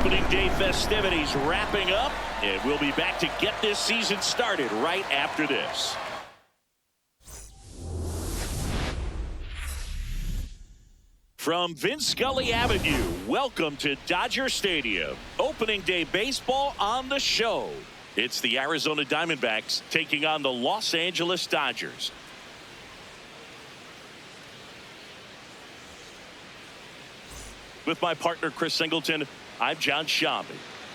Opening day festivities wrapping up, and we'll be back to get this season started right after this. From Vince Scully Avenue, welcome to Dodger Stadium. Opening day baseball on the show. It's the Arizona Diamondbacks taking on the Los Angeles Dodgers. With my partner, Chris Singleton, I'm John Shambi.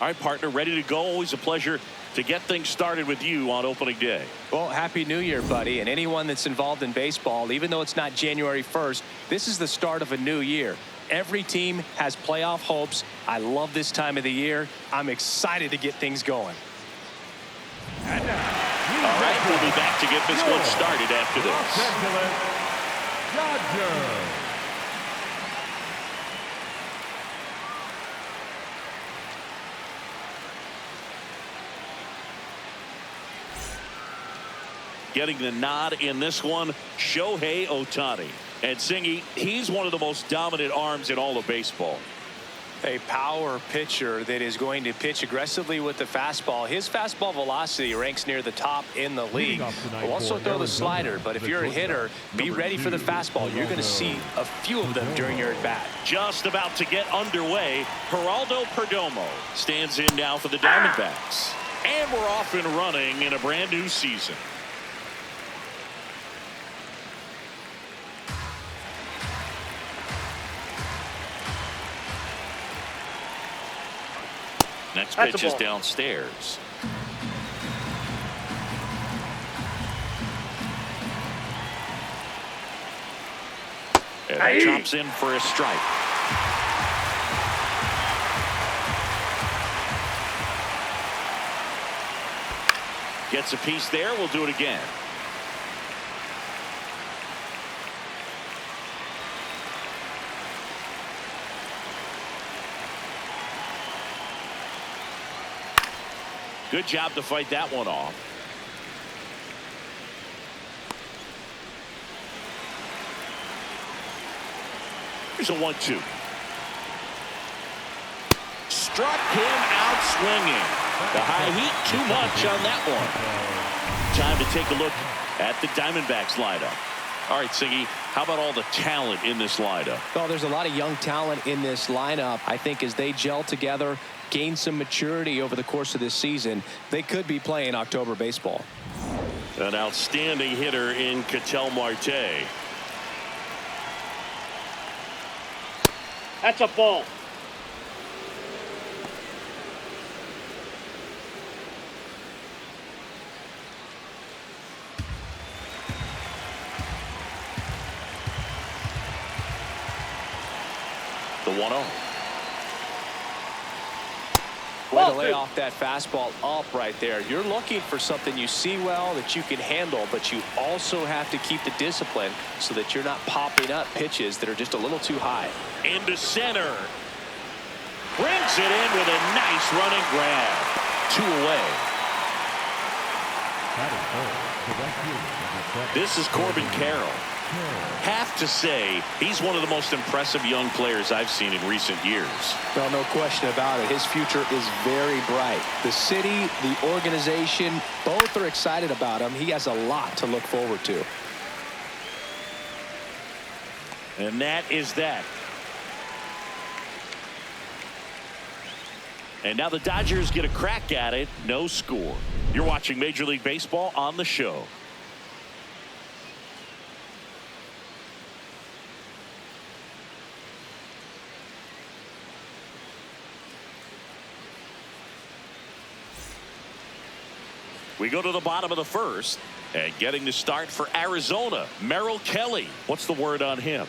All right, partner, ready to go. Always a pleasure to get things started with you on opening day. Well, Happy New Year, buddy. And anyone that's involved in baseball, even though it's not January 1st, this is the start of a new year. Every team has playoff hopes. I love this time of the year. I'm excited to get things going. All right, we'll be back to get this one started after this. Los Angeles Dodgers. Getting the nod in this one, Shohei Ohtani. And Singy, he's one of the most dominant arms in all of baseball. A power pitcher that is going to pitch aggressively with the fastball. His fastball velocity ranks near the top in the league. He'll also throw the slider, but if you're a hitter, be ready for the fastball. You're going to see a few of them during your at-bat. Just about to get underway, Geraldo Perdomo stands in now for the Diamondbacks. And we're off and running in a brand new season. Next pitch is downstairs. And that chops in for a strike. Gets a piece there. We'll do it again. Good job to fight that one off. Here's a 1-2. Struck him out swinging. The high heat, too much on that one. Time to take a look at the Diamondbacks lineup. All right, Siggy, how about all the talent in this lineup? Well, there's a lot of young talent in this lineup. I think as they gel together, gain some maturity over the course of this season, they could be playing October baseball. An outstanding hitter in Ketel Marte. That's a ball. The 1-0. Way to lay off that fastball up right there. You're looking for something you see well that you can handle, but you also have to keep the discipline so that you're not popping up pitches that are just a little too high. Into center. Brings it in with a nice running grab. 2 away. This is Corbin Carroll. Have to say he's one of the most impressive young players I've seen in recent years. Well, no question about it. His future is very bright. The city, the organization, both are excited about him. He has a lot to look forward to. And that is that. And now the Dodgers get a crack at it. No score. You're watching Major League Baseball on the show. We go to the bottom of the first, and getting the start for Arizona, Merrill Kelly. What's the word on him?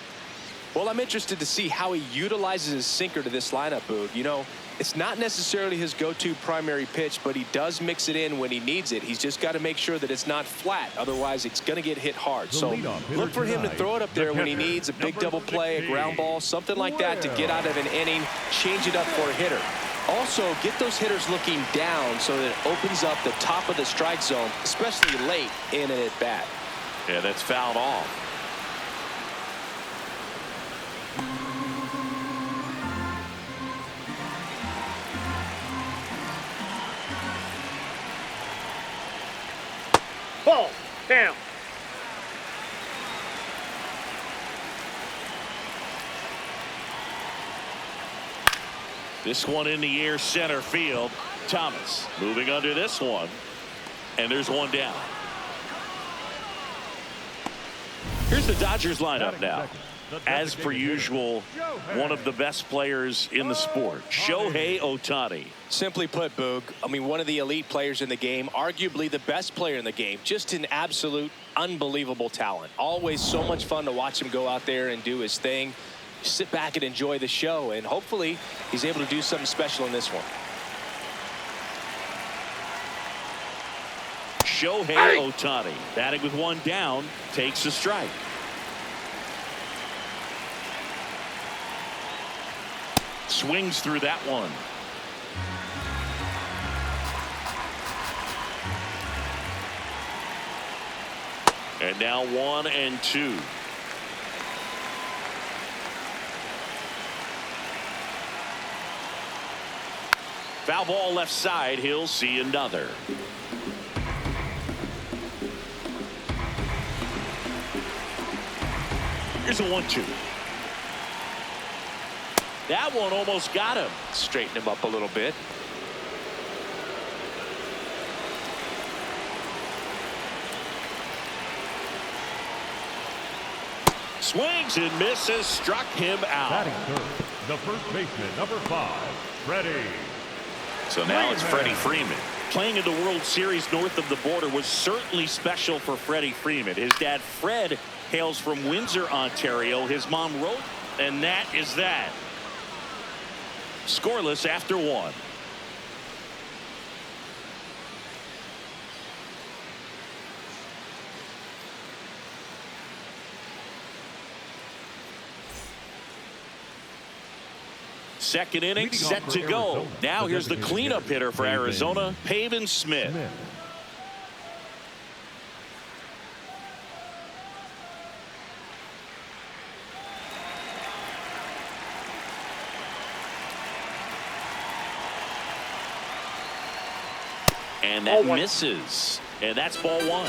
Well, I'm interested to see how he utilizes his sinker to this lineup, Boog. You know, it's not necessarily his go-to primary pitch, but he does mix it in when he needs it. He's just got to make sure that it's not flat. Otherwise, it's going to get hit hard. So look for him to throw it up there when he needs a big double play, a ground ball, something like that to get out of an inning, change it up for a hitter. Also, get those hitters looking down so that it opens up the top of the strike zone, especially late in an at-bat. Yeah, that's fouled off. Ball. Down. This one in the air, center field. Thomas moving under this one. And there's one down. Here's the Dodgers lineup now. As per usual, one of the best players in the sport, Shohei Ohtani. Simply put, Boog, I mean, one of the elite players in the game, arguably the best player in the game, just an absolute unbelievable talent. Always so much fun to watch him go out there and do his thing. Sit back and enjoy the show, and hopefully he's able to do something special in this one. Shohei Ohtani, batting with one down, takes a strike. Swings through that one. And now 1-2. Foul ball left side. He'll see another. Here's a 1-2. That one almost got him. Straighten him up a little bit. Swings and misses. Struck him out. Batting third, the first baseman, number 5, Freddie. So now it's Freddie Freeman. Playing in the World Series north of the border was certainly special for Freddie Freeman. His dad, Fred, hails from Windsor, Ontario. His mom, Rose, and that is that. Scoreless after one. Second inning set to go. Now here's the cleanup hitter for Arizona, Pavin Smith. And that misses. And that's ball one.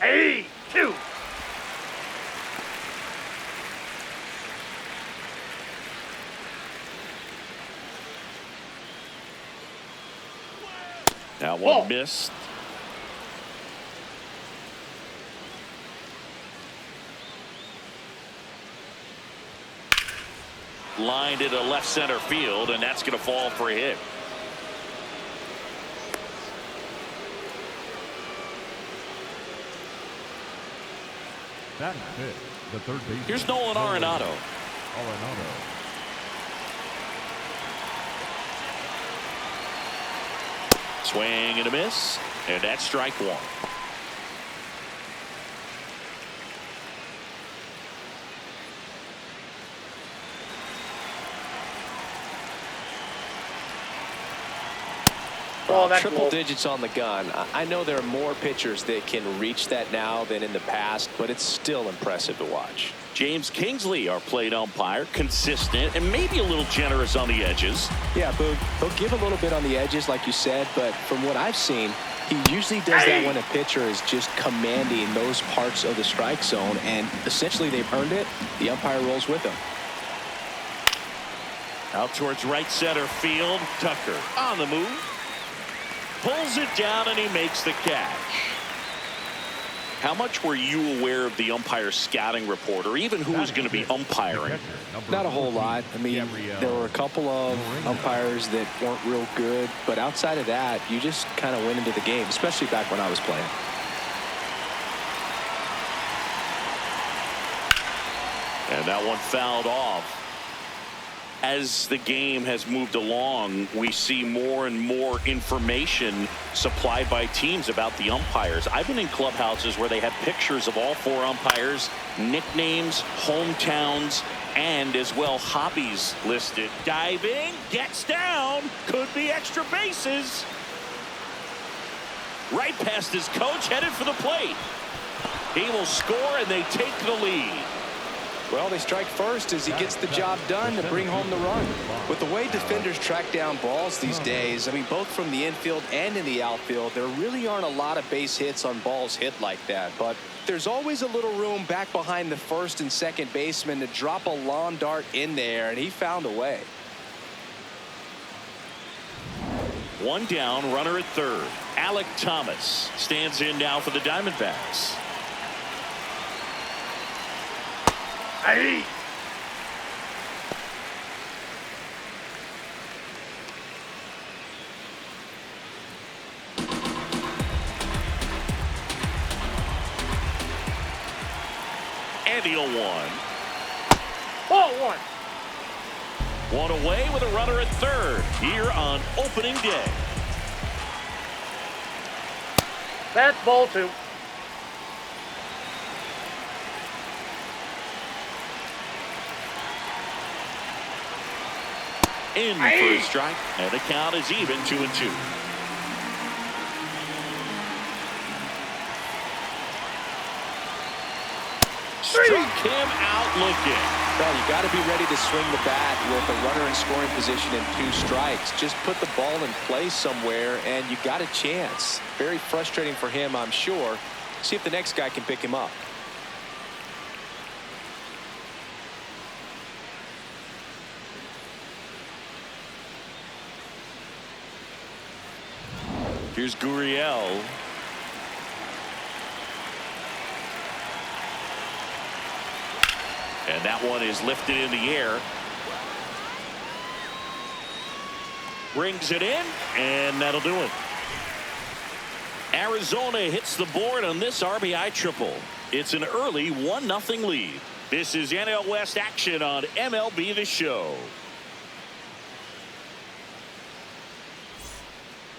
Hey, 2. That one missed. Lined into left center field, and that's going to fall for a hit. Batting fifth, the third baseman. Here's Nolan Arenado. Swing and a miss, and that's strike one. Triple digits on the gun. I know there are more pitchers that can reach that now than in the past, but it's still impressive to watch. James Kingsley, our plate umpire, consistent and maybe a little generous on the edges. Yeah, Boog, he'll give a little bit on the edges, like you said, but from what I've seen, he usually does that when a pitcher is just commanding those parts of the strike zone, and essentially they've earned it. The umpire rolls with them. Out towards right center field. Tucker on the move. Pulls it down, and he makes the catch. How much were you aware of the umpire scouting report, or even who was going to be umpiring? Not a whole lot. I mean, there were a couple of umpires that weren't real good, but outside of that, you just kind of went into the game, especially back when I was playing. And that one fouled off. As the game has moved along, we see more and more information supplied by teams about the umpires. I've been in clubhouses where they have pictures of all 4 umpires, nicknames, hometowns, and as well hobbies listed. Diving, gets down, could be extra bases. Right past his coach, headed for the plate. He will score, and they take the lead. Well, they strike first as he gets the job done to bring home the run. With the way defenders track down balls these days, I mean, both from the infield and in the outfield, there really aren't a lot of base hits on balls hit like that. But there's always a little room back behind the first and second baseman to drop a lawn dart in there, and he found a way. One down, runner at third. Alec Thomas stands in now for the Diamondbacks. Hey. And he'll one. Ball one. One away with a runner at third here on opening day. That's ball two. In for a strike, and the count is even 2-2. Struck him out looking. Well, you got to be ready to swing the bat with a runner in scoring position and 2 strikes. Just put the ball in play somewhere, and you got a chance. Very frustrating for him, I'm sure. See if the next guy can pick him up. Here's Gurriel. And that one is lifted in the air. Brings it in, and that'll do it. Arizona hits the board on this RBI triple. It's an early 1-0 lead. This is NL West action on MLB The Show.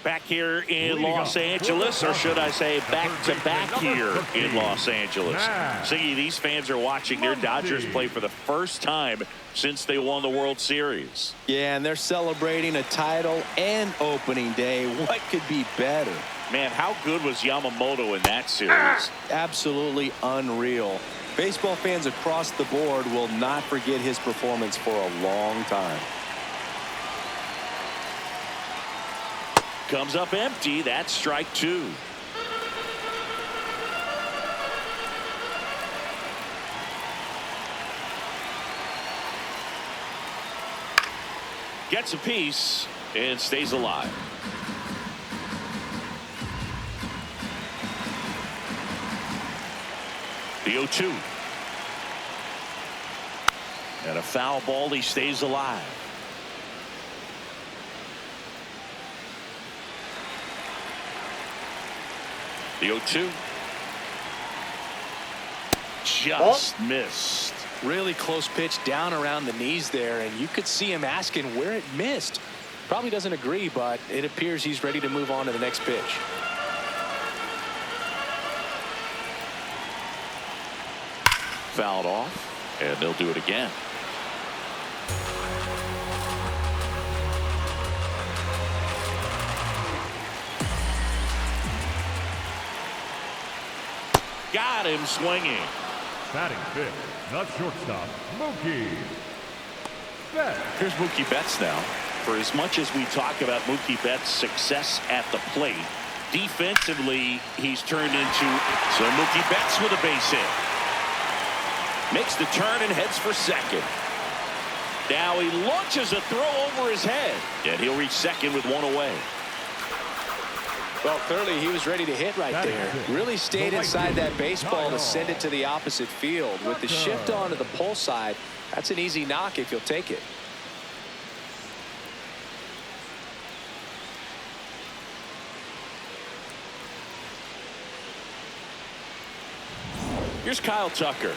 Back here in Los Angeles, or should I say back-to-back here in Los Angeles. Siggy, these fans are watching their Dodgers play for the first time since they won the World Series. Yeah, and they're celebrating a title and opening day. What could be better? Man, how good was Yamamoto in that series? Absolutely unreal. Baseball fans across the board will not forget his performance for a long time. Comes up empty. That's strike 2. Gets a piece and stays alive. The 0-2. And a foul ball. He stays alive. The 0-2. Just missed. Really close pitch down around the knees there, and you could see him asking where it missed. Probably doesn't agree, but it appears he's ready to move on to the next pitch. Fouled off, and they'll do it again. Got him swinging. Batting fifth, the shortstop, Mookie Betts. Here's Mookie Betts now. For as much as we talk about Mookie Betts' success at the plate, defensively, he's turned into so Mookie Betts with a base hit. Makes the turn and heads for second. Now he launches a throw over his head, and he'll reach second with one away. Well, clearly he was ready to hit right there. Really stayed inside that baseball to send it to the opposite field. With the shift on to the pull side, that's an easy knock if you'll take it. Here's Kyle Tucker.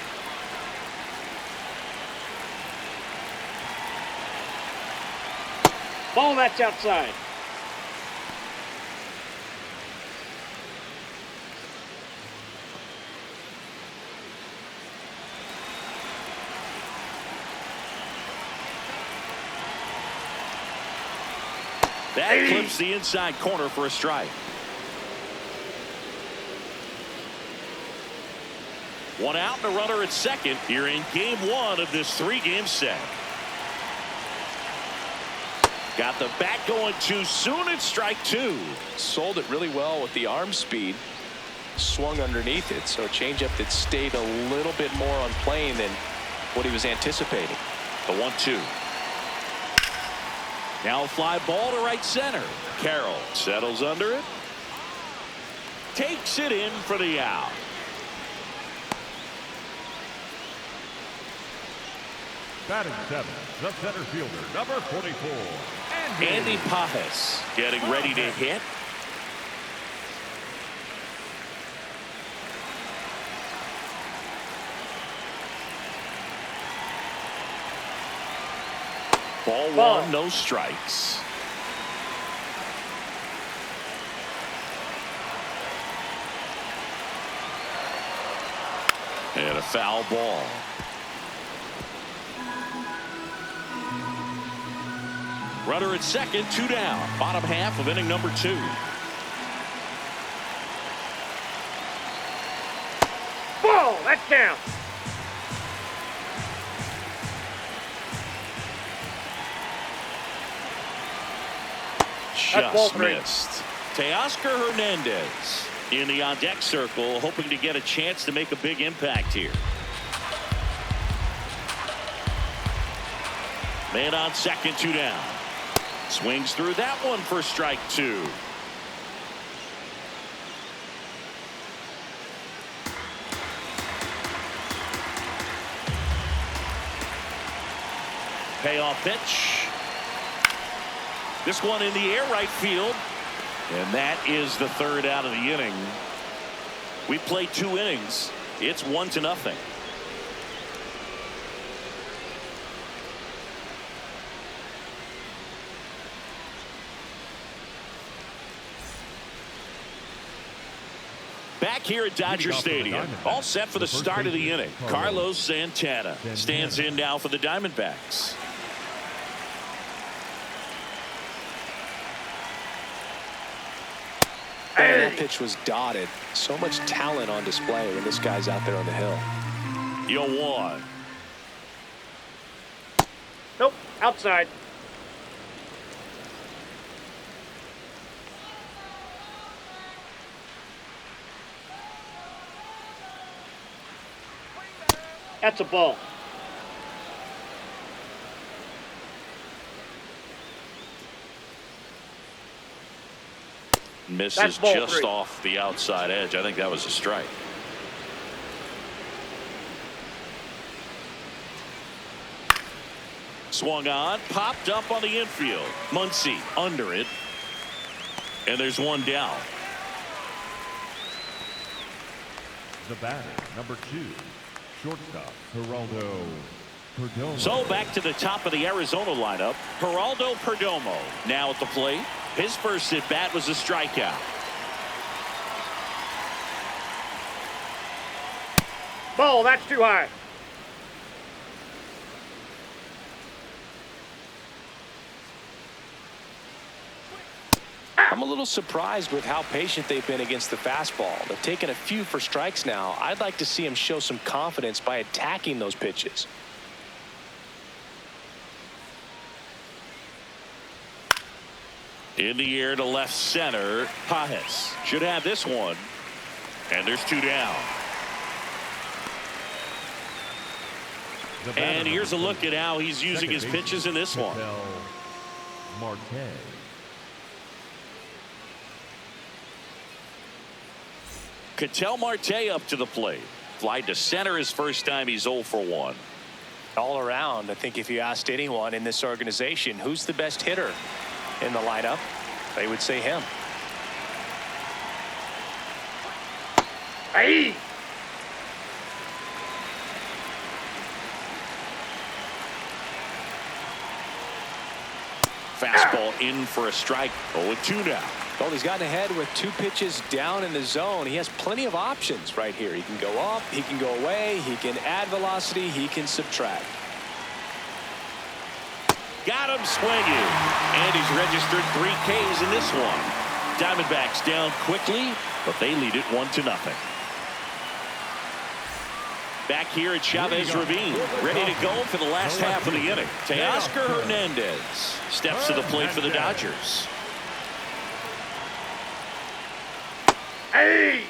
Ball that's outside. That clips the inside corner for a strike. One out and a runner at second here in game one of this 3-game set. Got the bat going too soon. It's strike two. Sold it really well with the arm speed. Swung underneath it. So a changeup that stayed a little bit more on plane than what he was anticipating. The 1-2. Now a fly ball to right center. Carroll settles under it. Takes it in for the out. Batting seventh, the center fielder, number 44, Andy Pajes getting ready to hit. Ball one, no strikes. And a foul ball. Runner at second, 2 down. Bottom half of inning number 2. Ball, that's down. Just missed. Teoscar Hernandez in the on-deck circle, hoping to get a chance to make a big impact here. Man on second, 2 down. Swings through that one for strike 2. Payoff pitch. This one in the air right field. And that is the 3rd out of the inning. We played 2 innings. It's 1-0. Back here at Dodger Stadium, all set for the start of the inning. Carlos Santana stands in now for the Diamondbacks. That pitch was dotted. So much talent on display when this guy's out there on the hill. 0-1. Nope, outside. That's a ball. Misses just off the outside edge. I think that was a strike. Swung on, popped up on the infield. Muncy under it. And there's 1 down. the batter, number 2, shortstop, Geraldo Perdomo. So back to the top of the Arizona lineup, Geraldo Perdomo now at the plate. His first at bat was a strikeout. Ball, that's too high. I'm a little surprised with how patient they've been against the fastball. They've taken a few for strikes now. I'd like to see him show some confidence by attacking those pitches. In the air to left center, Pajes should have this one. And there's 2 down. And here's a look at how he's using his pitches in this one. Marte. Ketel Marte up to the plate. Fly to center his first time. He's 0 for 1. All around, I think if you asked anyone in this organization who's the best hitter in the lineup, they would say him. Hey! Fastball in for a strike. 0-2 now. Well, he's gotten ahead with 2 pitches down in the zone. He has plenty of options right here. He can go up, he can go away, he can add velocity, he can subtract. Got him swinging. And he's registered 3 Ks in this one. Diamondbacks down quickly, but they lead it 1-0. Back here at Chavez Ravine, ready to go for the last half of the inning. Teoscar Hernandez steps to the plate for the Dodgers. Hey!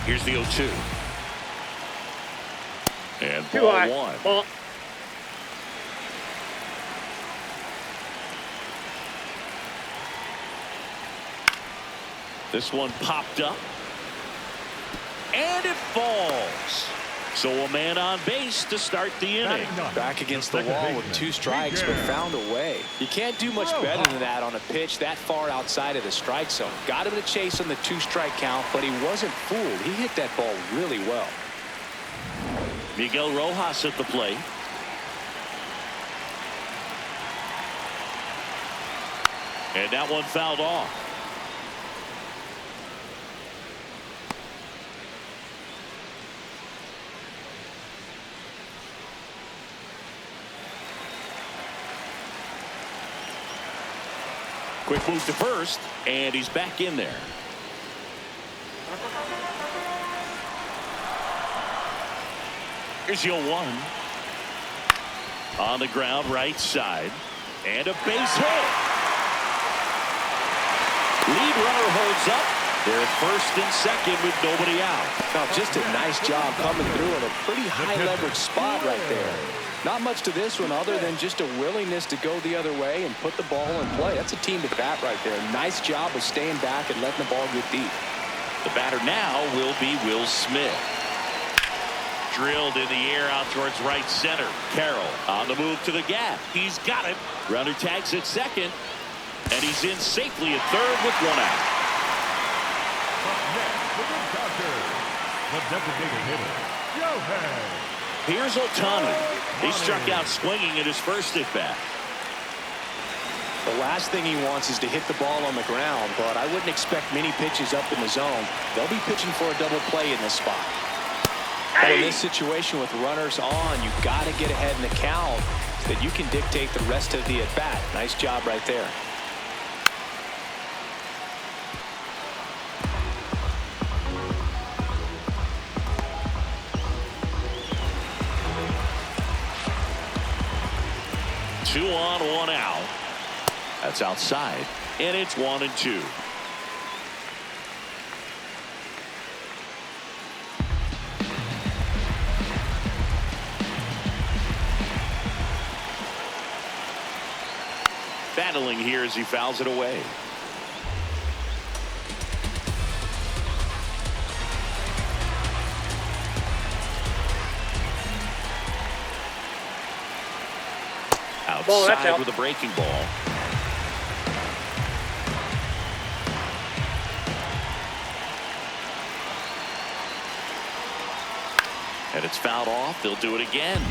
Here's the 0-2. And Too ball high. one. Ball. This one popped up. And it falls. So a man on base to start the inning. Back against the wall with 2 strikes, but found a way. You can't do much better than that on a pitch that far outside of the strike zone. Got him to chase on the 2-strike count, but he wasn't fooled. He hit that ball really well. Miguel Rojas at the plate. And that one fouled off. Quick move to first, and he's back in there. Here's the 0-1. On the ground, right side. And a base hit. Lead runner holds up. They're at first and second with nobody out. Now, just a nice job coming through in a pretty high leverage spot right there. Not much to this one other than just a willingness to go the other way and put the ball in play. That's a team at bat right there. Nice job of staying back and letting the ball get deep. The batter now will be Will Smith. Drilled in the air out towards right center. Carroll on the move to the gap. He's got it. Runner tags at second. And he's in safely at third with 1 out. Up next for the Dodgers, the designated hitter, Yohei. Here's Ohtani. He struck out swinging at his first at bat. The last thing he wants is to hit the ball on the ground, but I wouldn't expect many pitches up in the zone. They'll be pitching for a double play in this spot. But in this situation with runners on, you've got to get ahead in the count so that you can dictate the rest of the at bat. Nice job right there. Two on, 1 out. That's outside, and it's 1-2. Battling here as he fouls it away. Ball, that's Outside out. with a breaking ball. And it's fouled off. They'll do it again.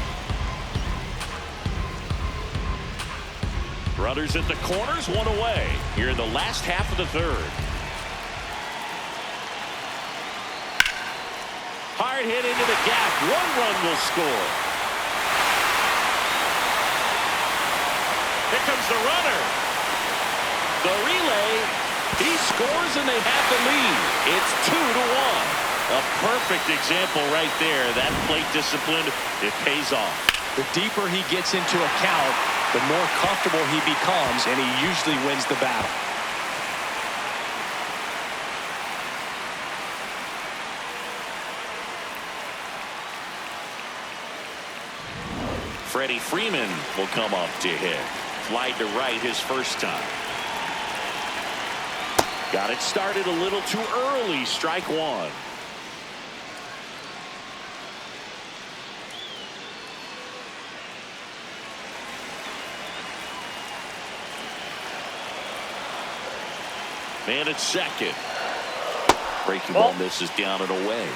Runners at the corners, 1 away. Here in the last half of the third. Hard hit into the gap. 1 run will score. Here comes the runner. The relay. He scores and they have the lead. It's 2-1. A perfect example right there. That plate discipline, it pays off. The deeper he gets into a count, the more comfortable he becomes, and he usually wins the battle. Freddie Freeman will come up to hit. Flied to right his first time. Got it started a little too early. Strike 1. Man at second. Breaking ball misses down and away.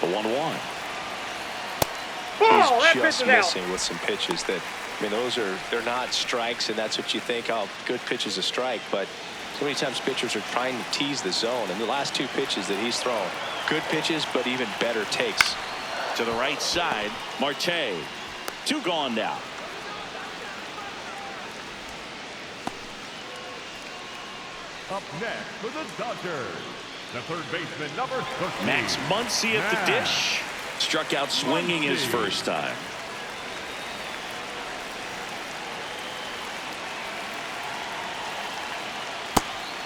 The 1-1. Ball, that He's just pitch is out. missing with some pitches that I mean, they're not strikes, and that's what you think, oh, good pitch is a strike. But so many times pitchers are trying to tease the zone. And the last 2 pitches that he's thrown, good pitches, but even better takes. To the right side, Marte. 2 gone now. Up next for the Dodgers, the third baseman, number 13. Max Muncy at the dish. Struck out swinging his first time.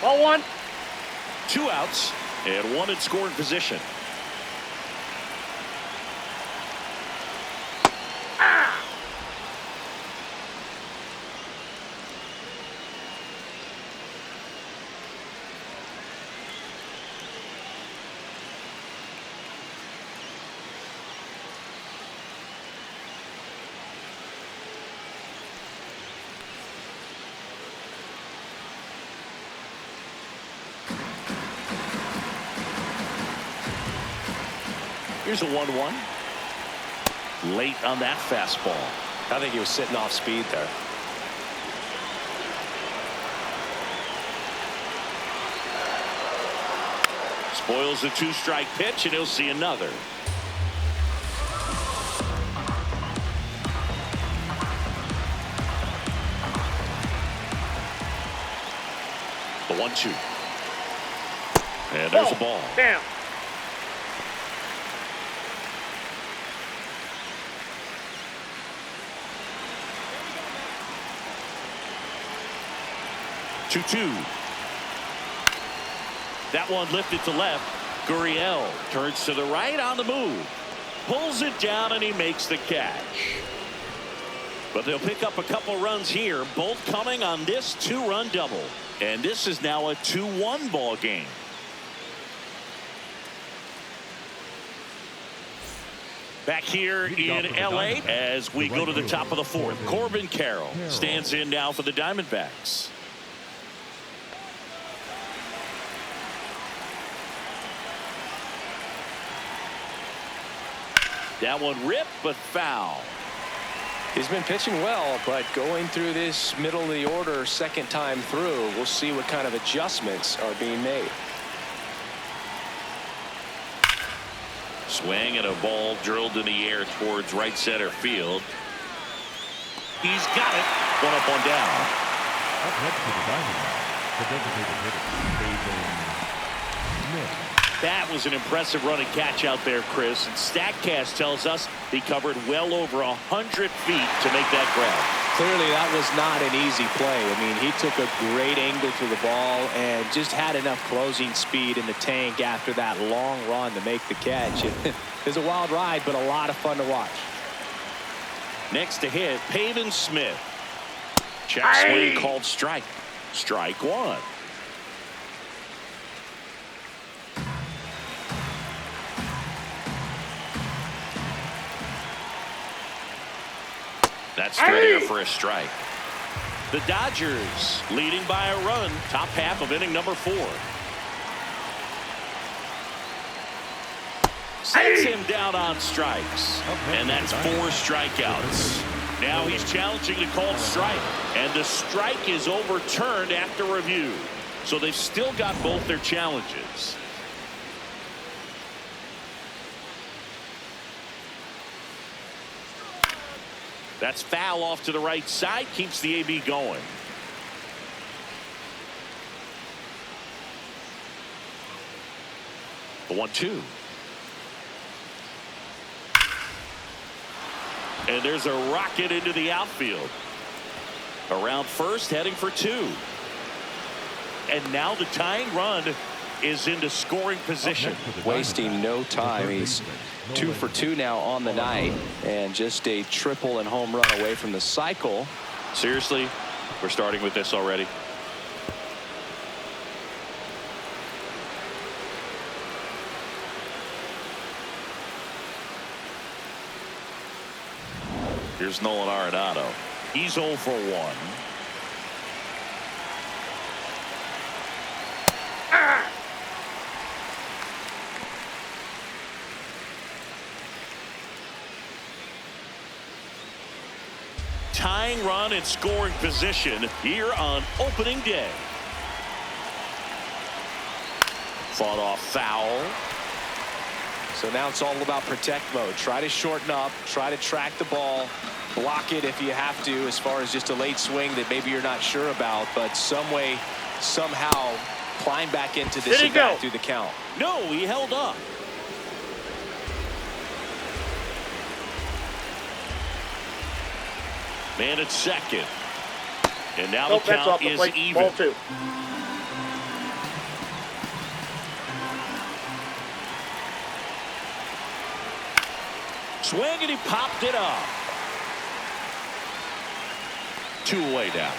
Ball 1. 2 outs and 1 in scoring position. Here's a 1-1. Late on that fastball. I think he was sitting off speed there. Spoils the 2-strike pitch, and he'll see another. The 1-2. And there's the ball. Damn. That one lifted to left. Gurriel turns to the right on the move. Pulls it down, and he makes the catch. But they'll pick up a couple runs here, both coming on this 2-run double. And this is now a 2-1 ball game. Back here in L.A. as we go to the top of the 4th. Corbin Carroll stands in now for the Diamondbacks. That one ripped, but foul. He's been pitching well, but going through this middle of the order second time through, we'll see what kind of adjustments are being made. Swing and a ball drilled in the air towards right center field. He's got it. 1 up, 1 down. Up next for the Diamondbacks, the designated hitter, Pavin Smith. That was an impressive run and catch out there, Chris. And StatCast tells us he covered well over 100 feet to make that grab. Clearly, that was not an easy play. I mean, he took a great angle to the ball and just had enough closing speed in the tank after that long run to make the catch. It was a wild ride, but a lot of fun to watch. Next to hit, Pavin Smith. Check swing called strike. Strike 1. That's straight air for a strike. The Dodgers leading by a run, top half of inning number 4. Sets him down on strikes. And that's 4 strikeouts. Now he's challenging the called strike. And the strike is overturned after review. So they've still got both their challenges. That's foul off to the right side. Keeps the AB going. The 1-2. And there's a rocket into the outfield. Around first, heading for 2. And now the tying run is into scoring position. Wasting no time. He's 2 for 2 now on the night, and just a triple and home run away from the cycle. Seriously, we're starting with this already. Here's Nolan Arenado. He's 0 for 1. tying run in scoring position here on opening day. Fought off foul. So now it's all about protect mode. Try to shorten up, try to track the ball, block it if you have to, as far as just a late swing that maybe you're not sure about, but some way, somehow climb back into this and back through the count. No, he held up. Man at second. And now the count is even. Ball 2. Swing, and he popped it up. 2 away now.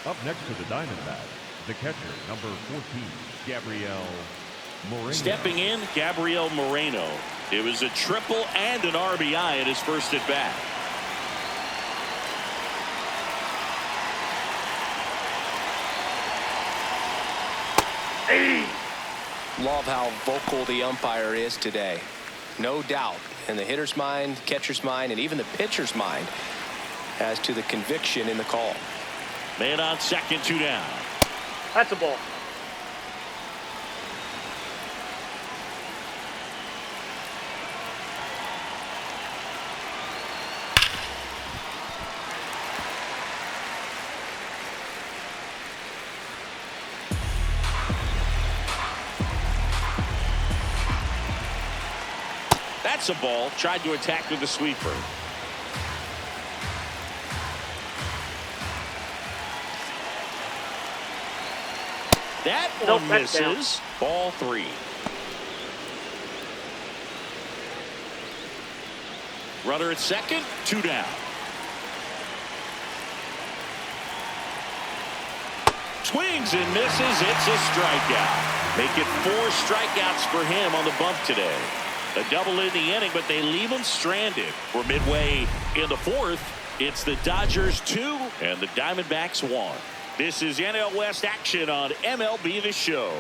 Up next to the Diamondbacks, the catcher, number 14, Gabriel Moreno. Stepping in, Gabriel Moreno. It was a triple and an RBI at his first at bat. Love how vocal the umpire is today. No doubt in the hitter's mind, catcher's mind, and even the pitcher's mind as to the conviction in the call. Man on second, 2 down. That's a ball. That's a ball. Tried to attack with the sweeper. That one misses. Ball 3. Runner at second, 2 down. Swings and misses. It's a strikeout. Make it 4 strikeouts for him on the bump today. A double in the inning, but they leave him stranded. We're midway in the 4th. It's the Dodgers 2 and the Diamondbacks 1. This is NL West action on MLB The Show.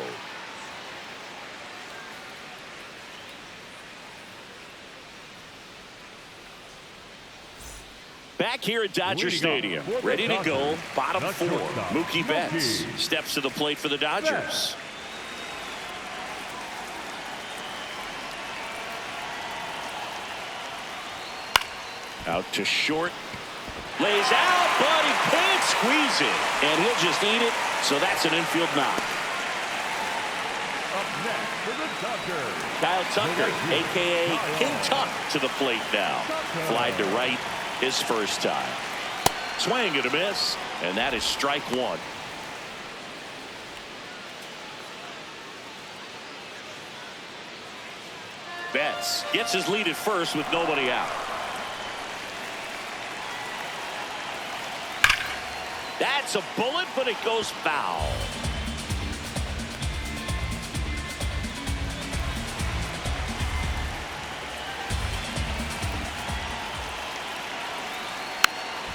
Back here at Dodger Stadium, ready to go, bottom 4. Mookie Betts steps to the plate for the Dodgers. Out to short. Lays out, but he can't squeeze it. And he'll just eat it, so that's an infield knock. Up next for the Dodgers, Kyle Tucker, a.k.a. King Tuck, to the plate now. Flied to right his first time. Swing and a miss, and that is strike 1. Betts gets his lead at first with nobody out. That's a bullet, but it goes foul.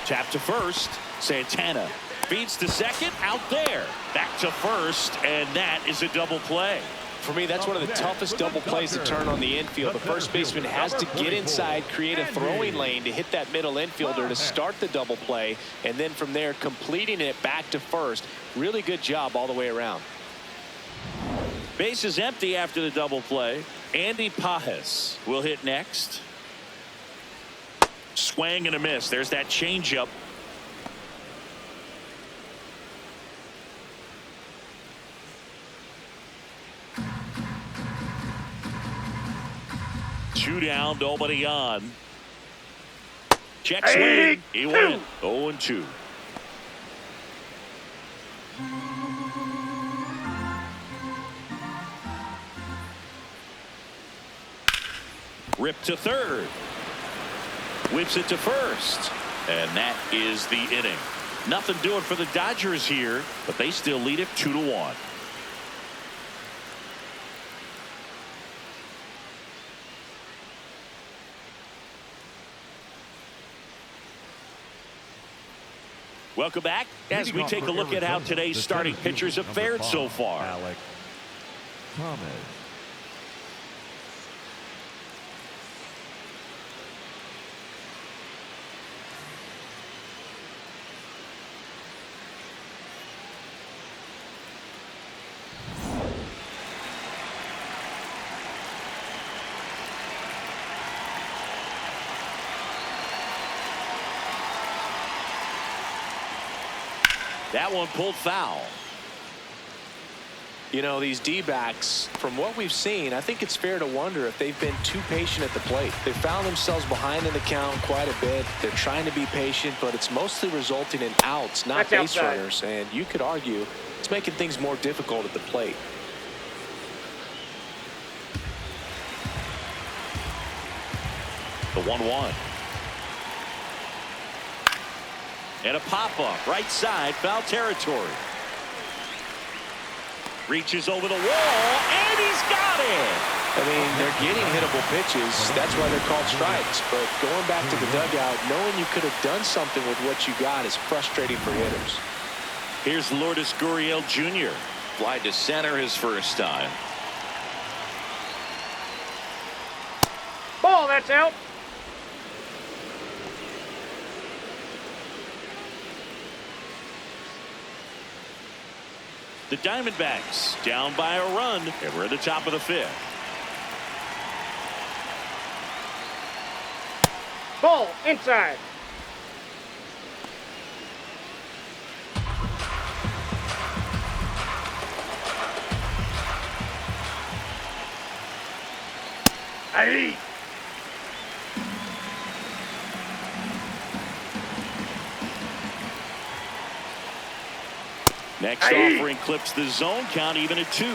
Tap to first. Santana feeds to second. Out there. Back to first, and that is a double play. For me, that's one of the toughest double plays to turn on the infield. The first baseman has to get inside, create a throwing lane to hit that middle infielder to start the double play, and then from there completing it back to first. Really good job all the way around. Base is empty after the double play. Andy Pajes will hit next. Swing and a miss. There's that changeup. Two down, nobody on. Check swing. He went 0-2. Rip to third. Whips it to first. And that is the inning. Nothing doing for the Dodgers here, but they still lead it 2-1. Welcome back as we take a look at how today's starting pitchers have fared so far. Alex Thomas. That one pulled foul. You know, these D-backs, from what we've seen, I think it's fair to wonder if they've been too patient at the plate. They found themselves behind in the count quite a bit. They're trying to be patient, but it's mostly resulting in outs, not base runners. And you could argue it's making things more difficult at the plate. The 1-1. And a pop-up right side, foul territory. Reaches over the wall, and he's got it. I mean, they're getting hittable pitches. That's why they're called strikes. But going back to the dugout, knowing you could have done something with what you got is frustrating for hitters. Here's Lourdes Gurriel Jr. Fly to center his first time. Ball, that's out. The Diamondbacks down by a run, and we're at the top of the 5th. Ball, inside. Hey. Next offering clips the zone count even at 2.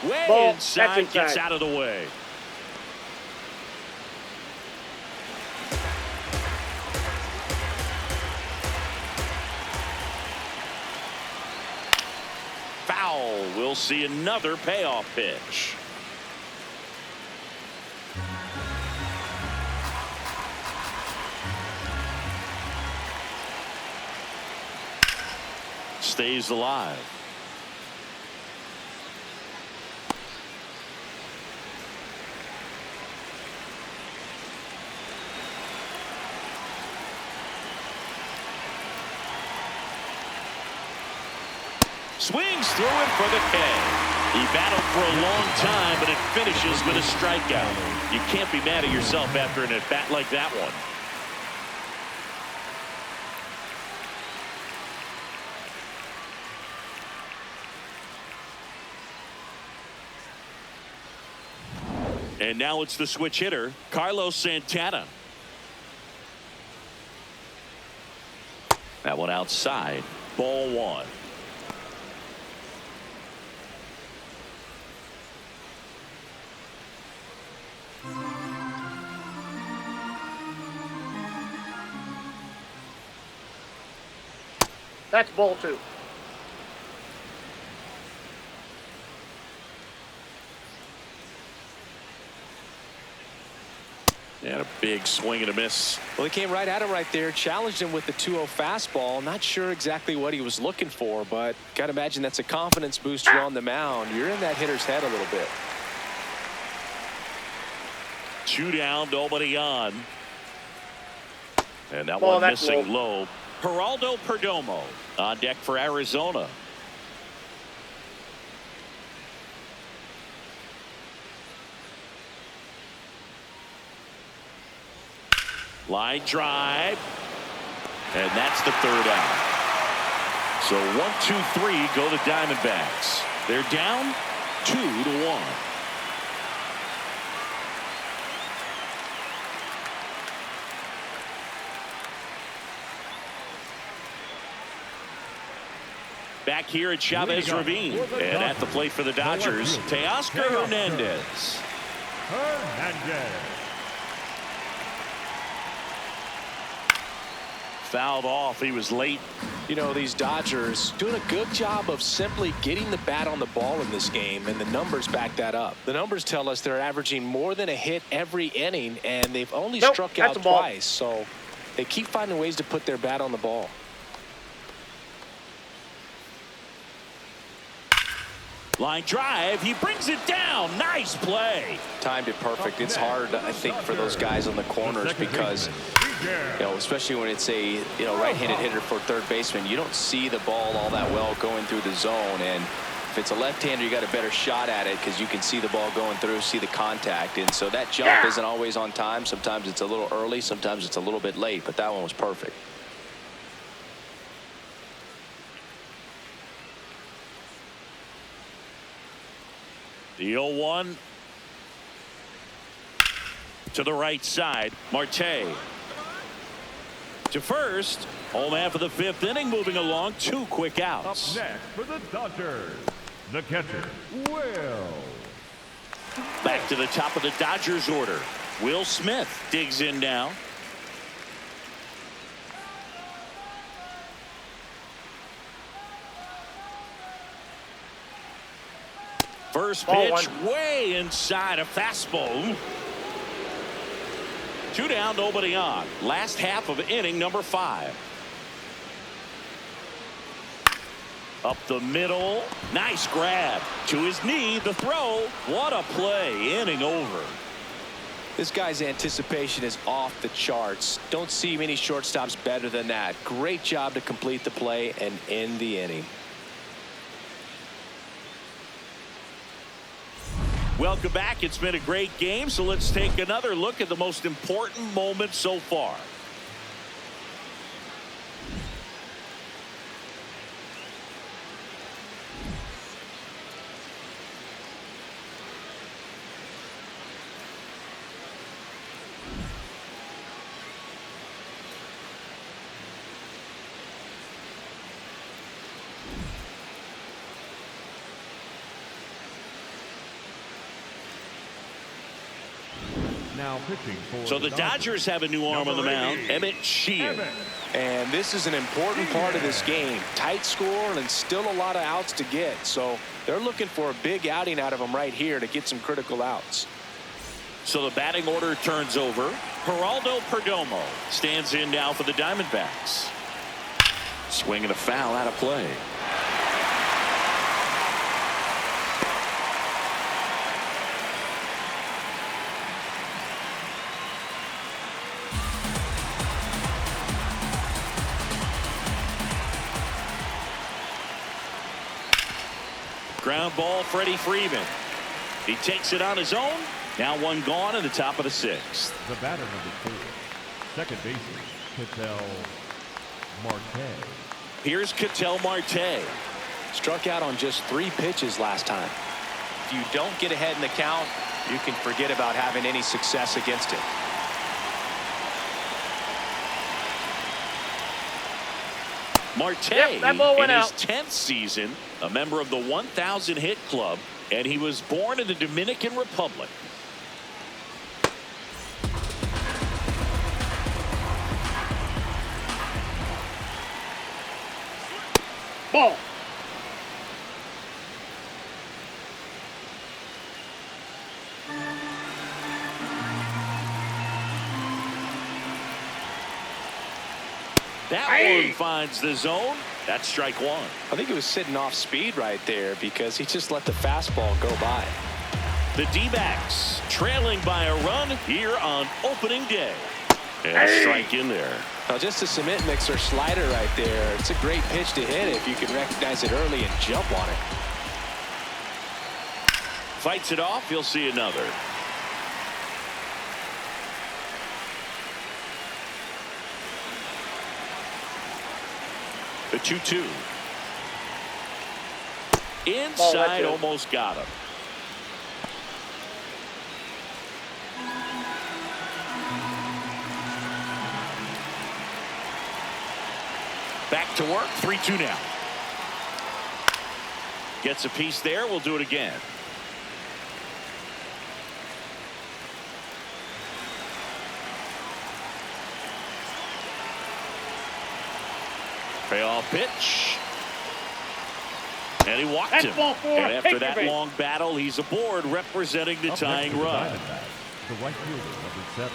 Way Ball, inside, gets out of the way. Foul. We'll see another payoff pitch. Stays alive. Swings through it for the K. He battled for a long time, but it finishes with a strikeout. You can't be mad at yourself after an at-bat like that one. And now it's the switch hitter, Carlos Santana. That one outside. Ball 1. That's ball 2. And a big swing and a miss. Well, he came right at him right there, challenged him with the 2-0 fastball. Not sure exactly what he was looking for, but got to imagine that's a confidence booster on the mound. You're in that hitter's head a little bit. 2 down, nobody on. And that Ball, one missing low. low. Geraldo Perdomo on deck for Arizona. Line drive. And that's the 3rd out. So 1-2-3 go the Diamondbacks. They're down 2-1. Back here at Chavez Ravine. And at the plate for the Dodgers, Teoscar Hernandez. Fouled off. He was late. You know, these Dodgers doing a good job of simply getting the bat on the ball in this game, and the numbers back that up. The numbers tell us they're averaging more than a hit every inning, and they've only struck out twice. So they keep finding ways to put their bat on the ball. Line drive. He brings it down. Nice play. Timed it perfect. It's hard, I think, for those guys on the corners because, you know, especially when it's a, right-handed hitter for third baseman, you don't see the ball all that well going through the zone. And If it's a left-hander, you got a better shot at it because you can see the ball going through, see the contact. And so that jump isn't always on time. Sometimes it's a little early. Sometimes it's a little bit late. But that one was perfect. The 0-1 to the right side. Marte to first. Home half of the 5th inning, moving along. 2 quick outs. Up next for the Dodgers, the catcher, Will. Back to the top of the Dodgers order. Will Smith digs in now. First pitch way inside, a fastball. 2 down, nobody on. Last half of inning number 5. Up the middle. Nice grab. To his knee, the throw. What a play. Inning over. This guy's anticipation is off the charts. Don't see many shortstops better than that. Great job to complete the play and end the inning. Welcome back. It's been a great game, so let's take another look at the most important moment so far. Now pitching for So the Dodgers have a new arm on the mound, Emmett Sheehan. And this is an important part of this game. Tight score and still a lot of outs to get. So they're looking for a big outing out of him right here to get some critical outs. So the batting order turns over. Geraldo Perdomo stands in now for the Diamondbacks. Swing and a foul out of play. Ground ball, Freddie Freeman. He takes it on his own. Now 1 gone in the top of the 6th. The batter number 4, second baseman, Ketel Marte. Here's Ketel Marte. Struck out on just 3 pitches last time. If you don't get ahead in the count, you can forget about having any success against it. Marte that ball went in his out. 10th season, a member of the 1,000 hit club, and he was born in the Dominican Republic. Ball. That one finds the zone. That's strike 1. I think he was sitting off speed right there because he just let the fastball go by. The D-backs trailing by a run here on opening day. And a strike in there. Now just a cement mixer slider right there. It's a great pitch to hit if you can recognize it early and jump on it. Fights it off. You'll see another. The 2-2. Inside, almost got him. Back to work. 3-2 now. Gets a piece there. We'll do it again. Payoff pitch. And he walked him. And after that long battle, he's aboard representing the tying run. The right fielder, number 7,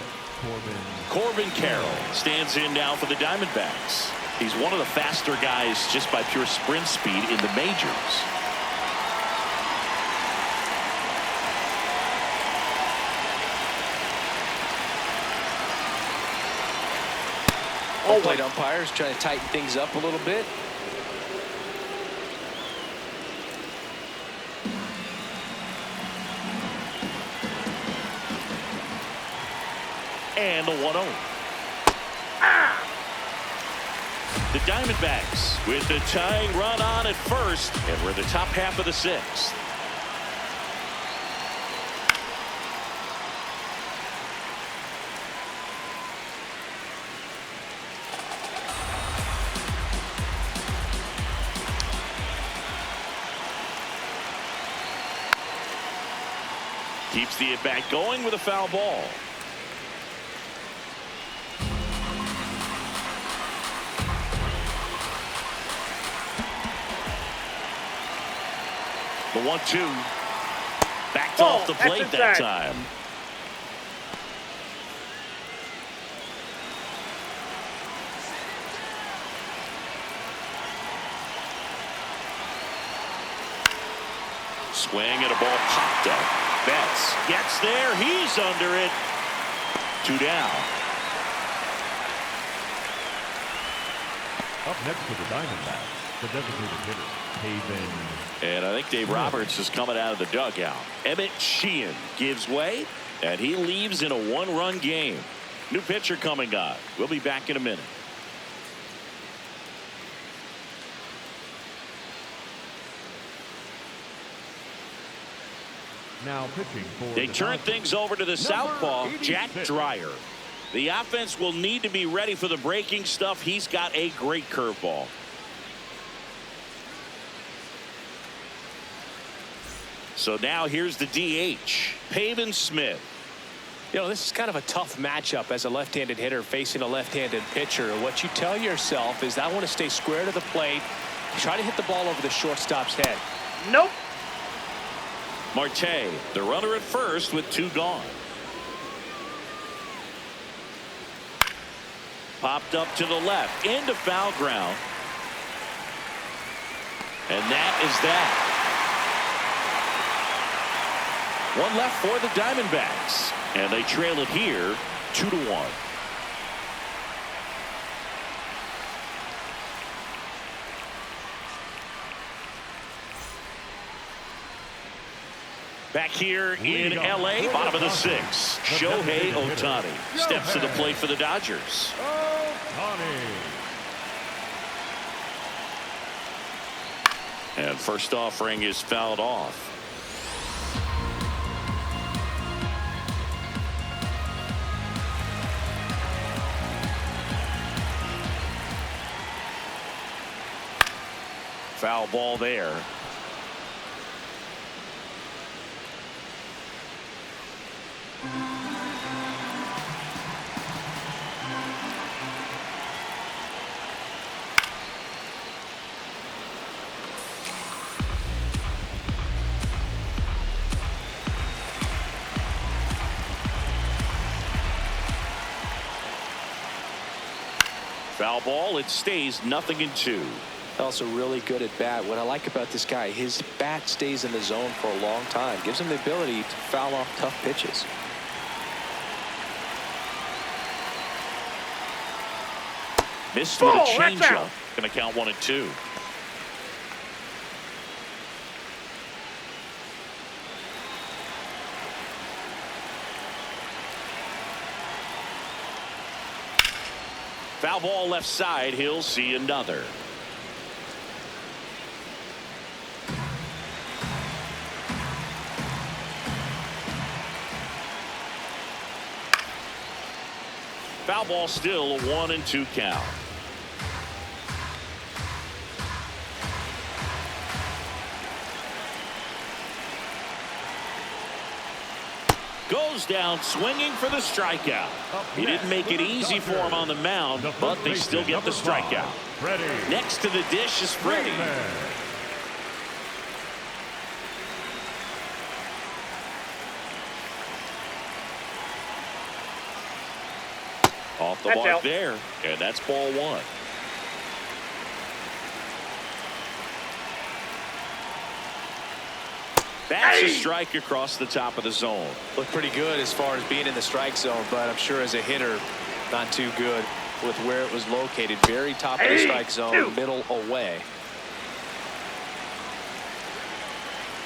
Corbin Carroll stands in now for the Diamondbacks. He's one of the faster guys just by pure sprint speed in the majors. Plate umpires trying to tighten things up a little bit. And the 1-0. The Diamondbacks with the tying run on at first, and we're in the top half of the 6th. Keeps the at-bat going with a foul ball. The 1-2. Backed off the plate that time. Swing and a ball popped up. Betts gets there. He's under it. 2 down. Up next for the Diamondbacks, the designated hitter, Haven. And I think Dave Roberts is coming out of the dugout. Emmett Sheehan gives way, and he leaves in a 1-run game. New pitcher coming on. We'll be back in a minute. Now pitching for They the turn Dodgers, things over to the southpaw, 86. Jack Dreyer. The offense will need to be ready for the breaking stuff. He's got a great curveball. So now here's the DH, Pavin Smith. You know, this is kind of a tough matchup as a left-handed hitter facing a left-handed pitcher. What you tell yourself is, I want to stay square to the plate, try to hit the ball over the shortstop's head. Nope. Marte, the runner at first with 2 gone. Popped up to the left into foul ground. And that is that. 1 left for the Diamondbacks, and they trail it here 2-1. Back here in LA, bottom of the 6th, Shohei Ohtani steps to the plate for the Dodgers. And first offering is fouled off. Foul ball there. Foul ball. It stays 0-2. Also really good at bat. What I like about this guy, his bat stays in the zone for a long time. Gives him the ability to foul off tough pitches. Missed with a changeup. Going to count 1-2. Foul ball left side. He'll see another. Foul ball, still a 1-2 count. Goes down swinging for the strikeout. He didn't make it easy for him on the mound, but they still get the strikeout. Next to the dish is Freddie. Off the mark there, and that's ball 1. That's a strike across the top of the zone. Looked pretty good as far as being in the strike zone, but I'm sure as a hitter, not too good with where it was located. Very top of the strike zone, middle away.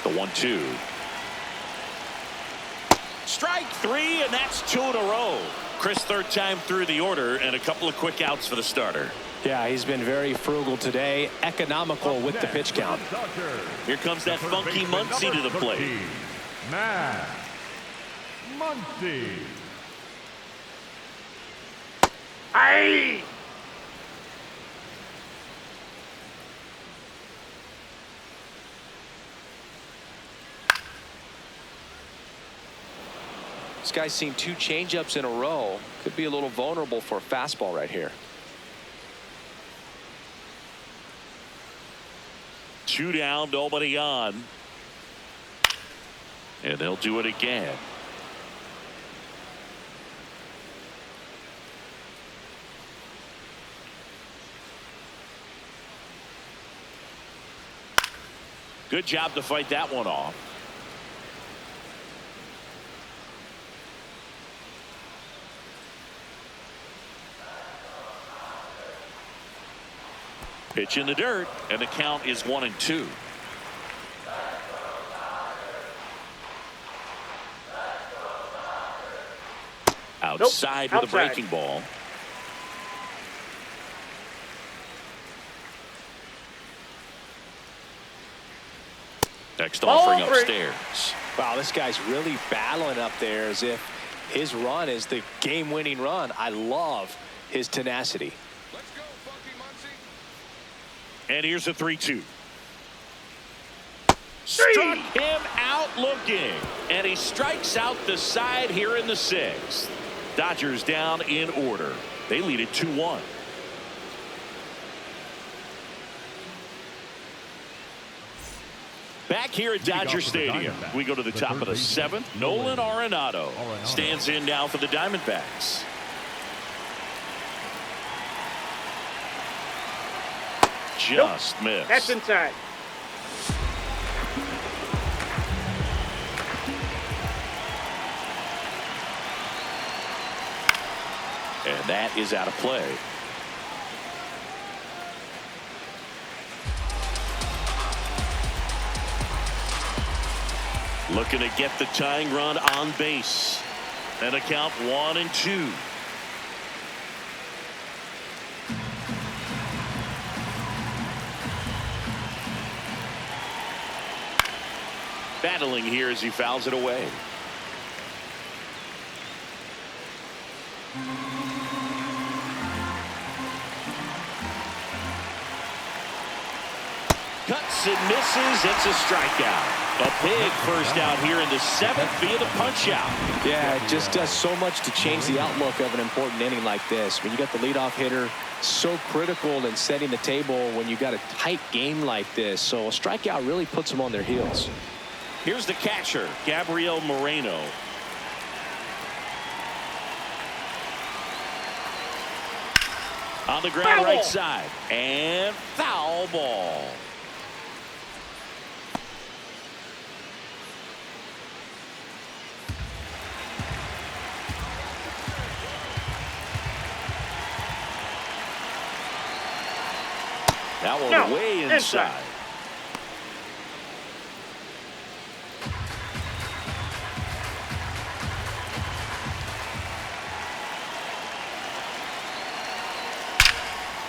The 1-2. Strike 3, and that's 2 in a row. Chris, third time through the order and a couple of quick outs for the starter. Yeah, he's been very frugal today, economical with the pitch count. Here comes that funky Muncy to the plate. Matt Muncy. Aye. This guy's seen 2 changeups in a row. Could be a little vulnerable for a fastball right here. 2 down, nobody on. And they'll do it again. Good job to fight that one off. Pitch in the dirt, and the count is 1-2. Outside with a breaking ball. Next offering upstairs. Wow, this guy's really battling up there as if his run is the game-winning run. I love his tenacity. Let's go, Funky Muncy. And here's a 3-2. Struck him out looking. And he strikes out the side here in the 6th. Dodgers down in order. They lead it 2-1. Back here at Dodger Stadium, we go to the top of the 7th. Nolan Arenado stands in now for the Diamondbacks. Just missed. That's inside. And that is out of play. Looking to get the tying run on base. And a count 1-2. Battling here as he fouls it away. Cuts and misses. It's a strikeout. A big first out here in the 7th via the punch out. Yeah, it just does so much to change the outlook of an important inning like this. When you got the leadoff hitter, so critical in setting the table when you got a tight game like this. So a strikeout really puts them on their heels. Here's the catcher, Gabriel Moreno. On the ground, Foul right ball. side. And foul ball. That one way inside.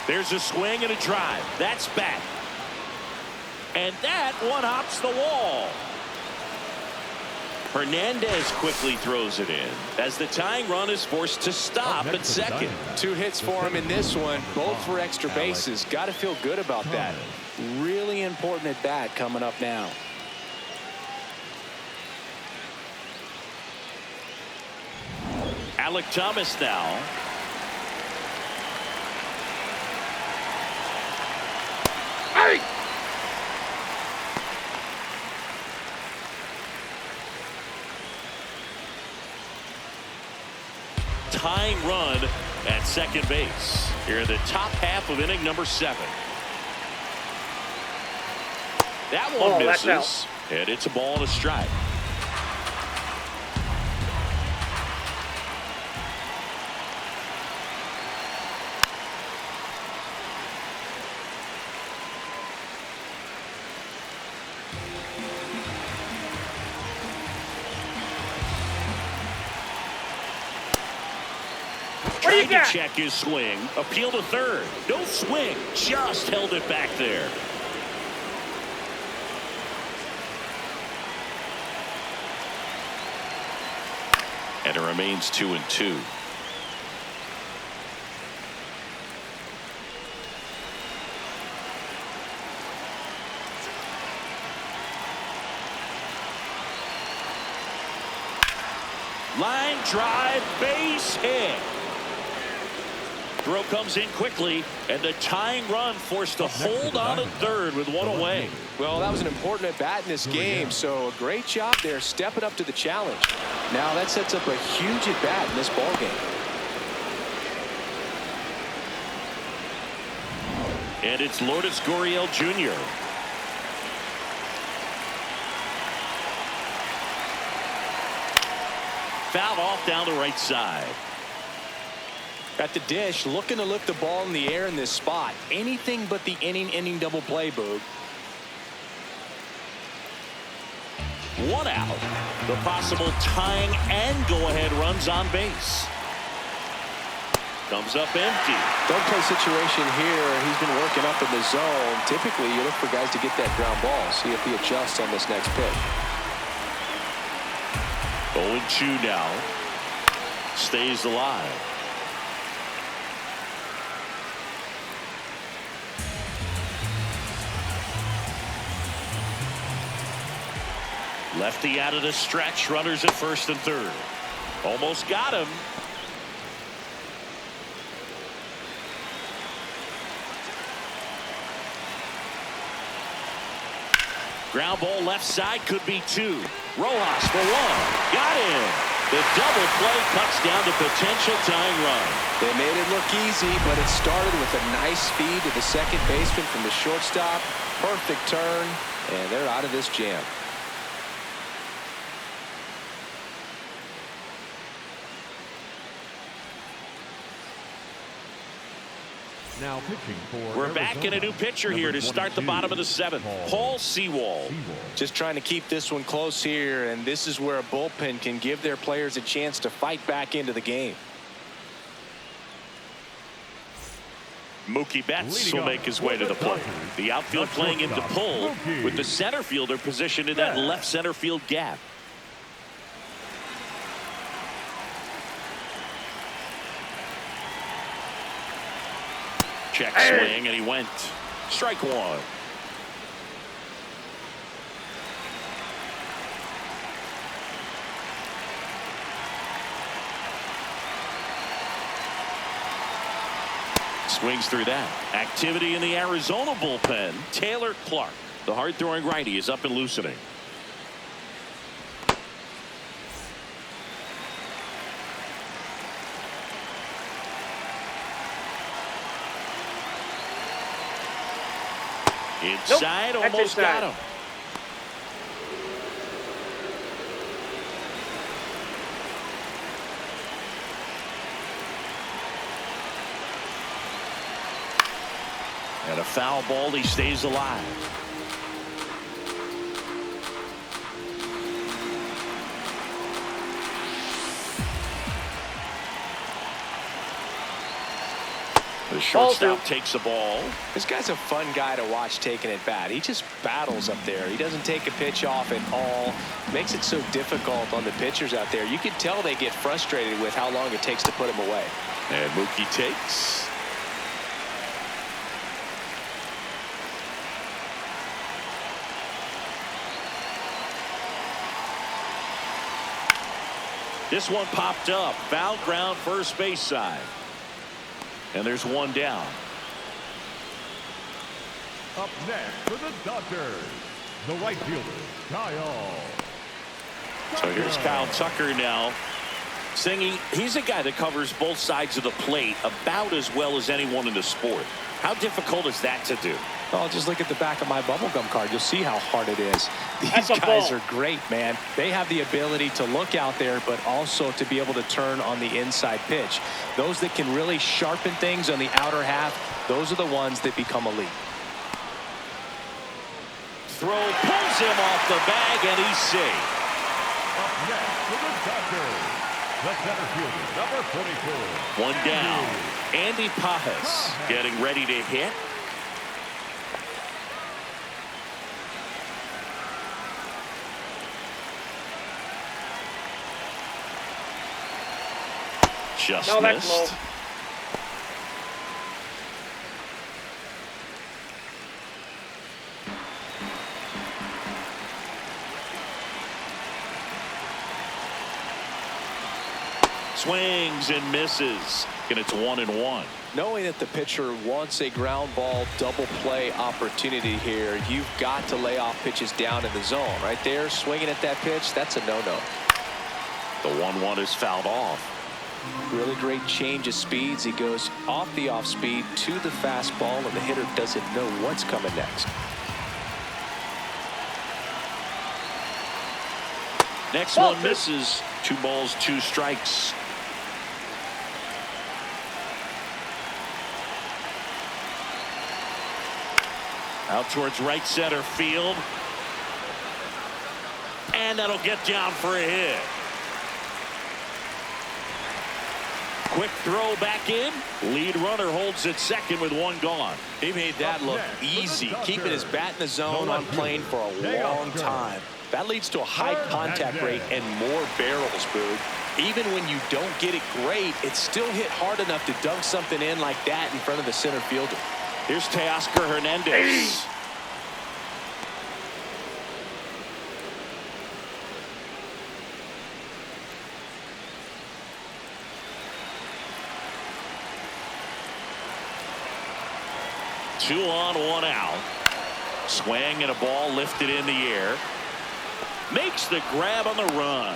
There's a swing and a drive. That's back. And that one hops the wall. Hernandez quickly throws it in as the tying run is forced to stop at second. 2 hits for him in this one, both for extra bases. Got to feel good about that. Really important at bat coming up now. Alec Thomas now. Hey! Tying run at second base here in the top half of inning number 7. That one misses, and it's a ball and a strike. tried to check his swing. Appeal to third. No swing. Just held it back there. And it remains 2-2. Line drive, base hit. Throw comes in quickly, and the tying run forced to hold on to third with one away. Well, that was an important at-bat in this game, so a great job there stepping up to the challenge. Now that sets up a huge at-bat in this ballgame. And it's Lourdes Gurriel Jr. Fouled off down the right side. At the dish, looking to lift the ball in the air in this spot. Anything but the inning double play, Boog. One out. The possible tying and go-ahead runs on base. Comes up empty. Don't play situation here. He's been working up in the zone. Typically, you look for guys to get that ground ball. See if he adjusts on this next pitch. 0-2 now. Stays alive. Lefty out of the stretch. Runners at first and third. Almost got him. Ground ball left side, could be two. Rojas for one. Got him. The double play cuts down the potential tying run. They made it look easy, but it started with a nice feed to the second baseman from the shortstop. Perfect turn, and they're out of this jam. Now pitching for We're back in a new pitcher here to start the bottom of the seventh. Paul Sewald. Just trying to keep this one close here, and this is where a bullpen can give their players a chance to fight back into the game. Mookie Betts will make his way to the plate. The outfield playing into pull with the center fielder positioned in that left center field gap. Check swing, and he went. Strike one. Swings through that. Activity in the Arizona bullpen. Taylor Clark, the hard-throwing righty, is up and loosening. Inside, Nope, almost got him. And a foul ball, he stays alive. The shortstop takes the ball. This guy's a fun guy to watch taking at bat. He just battles up there. He doesn't take a pitch off at all. Makes it so difficult on the pitchers out there. You can tell they get frustrated with how long it takes to put him away. And Mookie takes. This one popped up. Foul ground, first base side. And there's one down. Up next for the Dodgers, the right fielder, Kyle. So here's Kyle Tucker now. Singy, he's a guy that covers both sides of the plate about as well as anyone in the sport. How difficult is that to do? Oh, just look at the back of my bubblegum card. You'll see how hard it is. These guys are great, man. They have the ability to look out there, but also to be able to turn on the inside pitch. Those that can really sharpen things on the outer half, those are the ones that become elite. Throw pulls him off the bag, and he's safe. Up next for the Dodgers, The center fielder, number 44. One down. Andy Pajas getting ready to hit. Just No, that's missed. low. Swings and misses. And it's 1-1. Knowing that the pitcher wants a ground ball double play opportunity here, you've got to lay off pitches down in the zone. Right there, swinging at that pitch, that's a no-no. The 1-1 is fouled off. Really great change of speeds. He goes off the off speed to the fastball, and the hitter doesn't know what's coming next. Next one misses. 2 balls, 2 strikes. Out towards right center field. And that'll get down for a hit. Quick throw back in. Lead runner holds at second with 1 gone. He made that look easy, keeping his bat in the zone on plane for a long time. That leads to a high contact rate and more barrels, Boog. Even when you don't get it great, it's still hit hard enough to dunk something in like that in front of the center fielder. Here's Teoscar Hernandez. Two on, 1 out. Swing and a ball lifted in the air. Makes the grab on the run.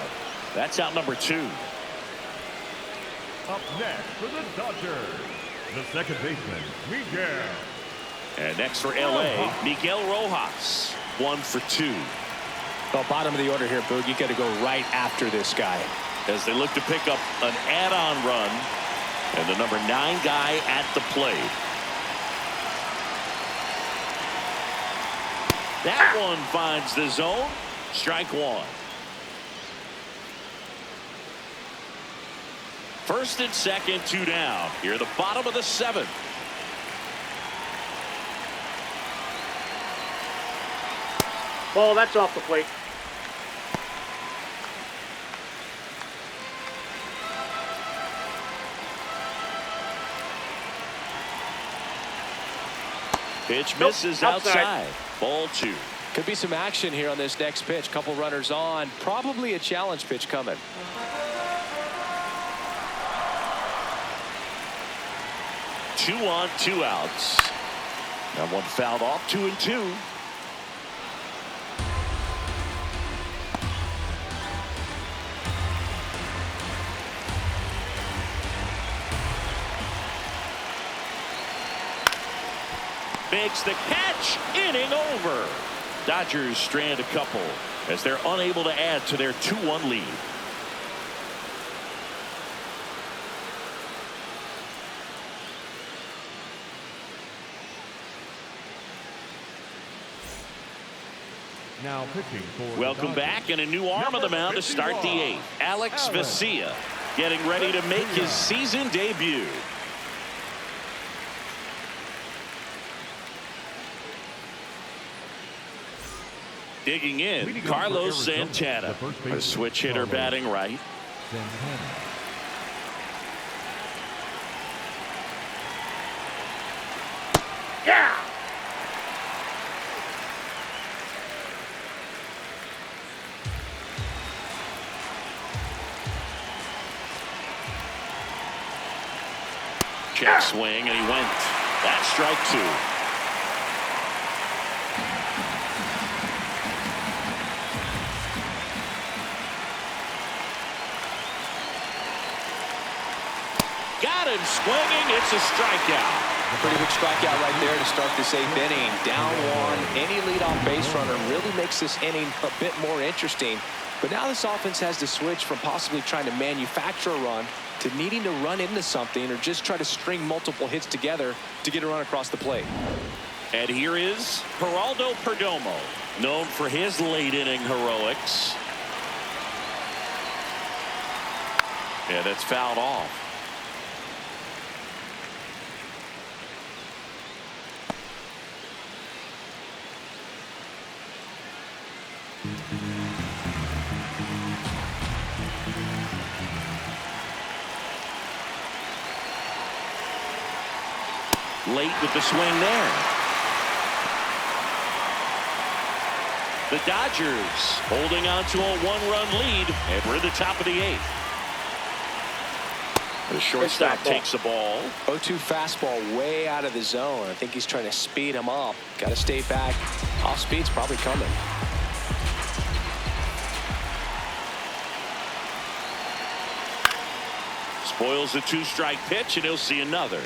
That's out number 2. Up next for the Dodgers, the second baseman, Miguel. And next for LA, Miguel Rojas. 1 for 2. Well, bottom of the order here, Boog. You got to go right after this guy. As they look to pick up an add-on run. And the number 9 guy at the plate. That one finds the zone. Strike 1. First and second, 2 down. Here at the bottom of the 7th. Ball, that's off the plate. Pitch misses outside. Ball 2. Could be some action here on this next pitch. Couple runners on. Probably a challenge pitch coming. Two on, 2 outs. That one fouled off. 2-2. Makes the catch. Inning over. Dodgers strand a couple as they're unable to add to their 2-1 lead. Now pitching for the Welcome Dodgers, back, and a new arm on the mound to start the 8th. Alex Vesia getting ready to make his season debut. Digging in, Carlos Santana, a switch hitter batting right. Santana. Yeah! Check swing, and he went. That's strike 2. Got him swinging. It's a strikeout. Pretty big strikeout right there to start this 8th inning. Down 1. Any leadoff base runner really makes this inning a bit more interesting. But now this offense has to switch from possibly trying to manufacture a run to needing to run into something or just try to string multiple hits together to get a run across the plate. And here is Geraldo Perdomo, known for his late inning heroics. Yeah, that's fouled off. Late with the swing there. The Dodgers holding on to a one-run lead, and we're at the top of the 8th. The shortstop takes the ball. 0-2 fastball way out of the zone. I think he's trying to speed him up. Got to stay back. Off speed's probably coming. Spoils a 2-strike pitch, and he'll see another.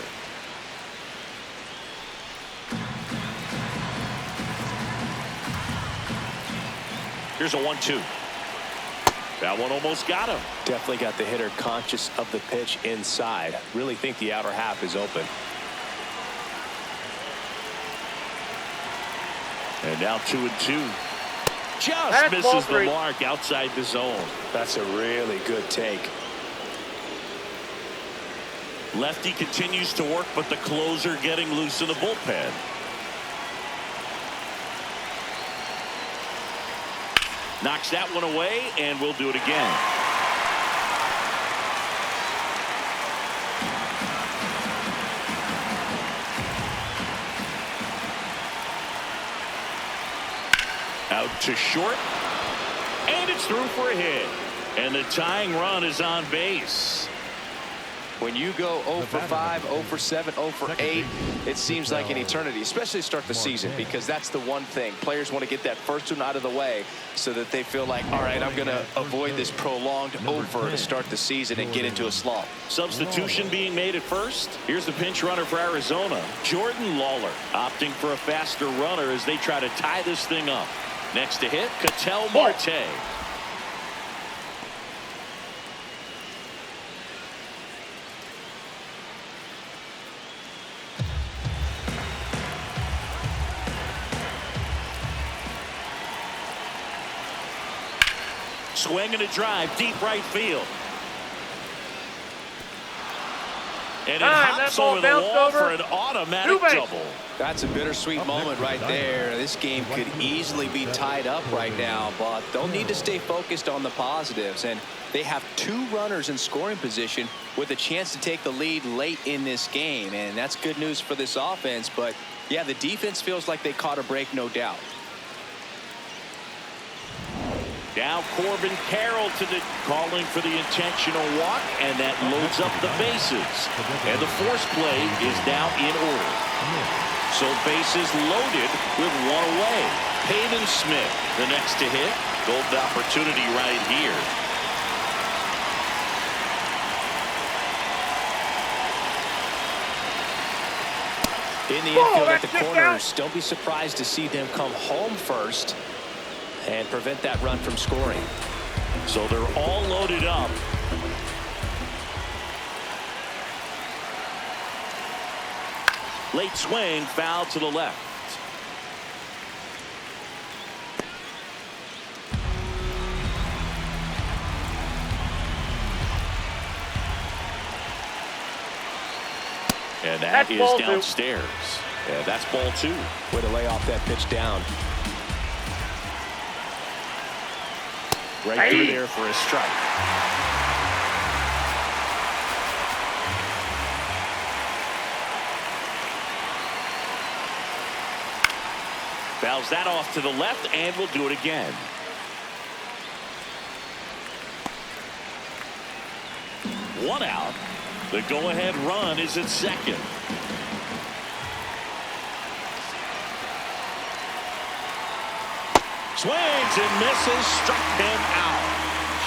Here's a 1-2. That one almost got him. Definitely got the hitter conscious of the pitch inside. Really think the outer half is open. And now 2-2. Just misses the mark outside the zone. That's a really good take. Lefty continues to work, but the closer getting loose in the bullpen. Knocks that one away, and we'll do it again. Out to short, and it's through for a hit. And the tying run is on base. When you go 0 for 5, 0 for 7, 0 for 8, it seems like an eternity, especially to start the season, because that's the one thing. Players want to get that first one out of the way so that they feel like, all right, I'm going to avoid this prolonged over to start the season and get into a slump. Substitution being made at first. Here's the pinch runner for Arizona, Jordan Lawler, opting for a faster runner as they try to tie this thing up. Next to hit, Ketel Marte. Swing and a drive, deep right field. And it hops over the wall for an automatic double. That's a bittersweet moment right there. This game could easily be tied up right now, but they'll need to stay focused on the positives. And they have 2 runners in scoring position with a chance to take the lead late in this game. And that's good news for this offense. But, yeah, the defense feels like they caught a break, no doubt. Now Corbin Carroll to the calling for the intentional walk, and that loads up the bases. And the force play is now in order. So bases loaded with 1 away. Peyton Smith, the next to hit. Golden opportunity right here. In the infield at the corners, don't be surprised to see them come home first and prevent that run from scoring. So they're all loaded up. Late swing, foul to the left. And that is downstairs. Yeah, that's ball 2. Way to lay off that pitch down. Right through there for a strike. Fouls that off to the left, and we'll do it again. One out. The go-ahead run is at second. Swings and misses, struck him out.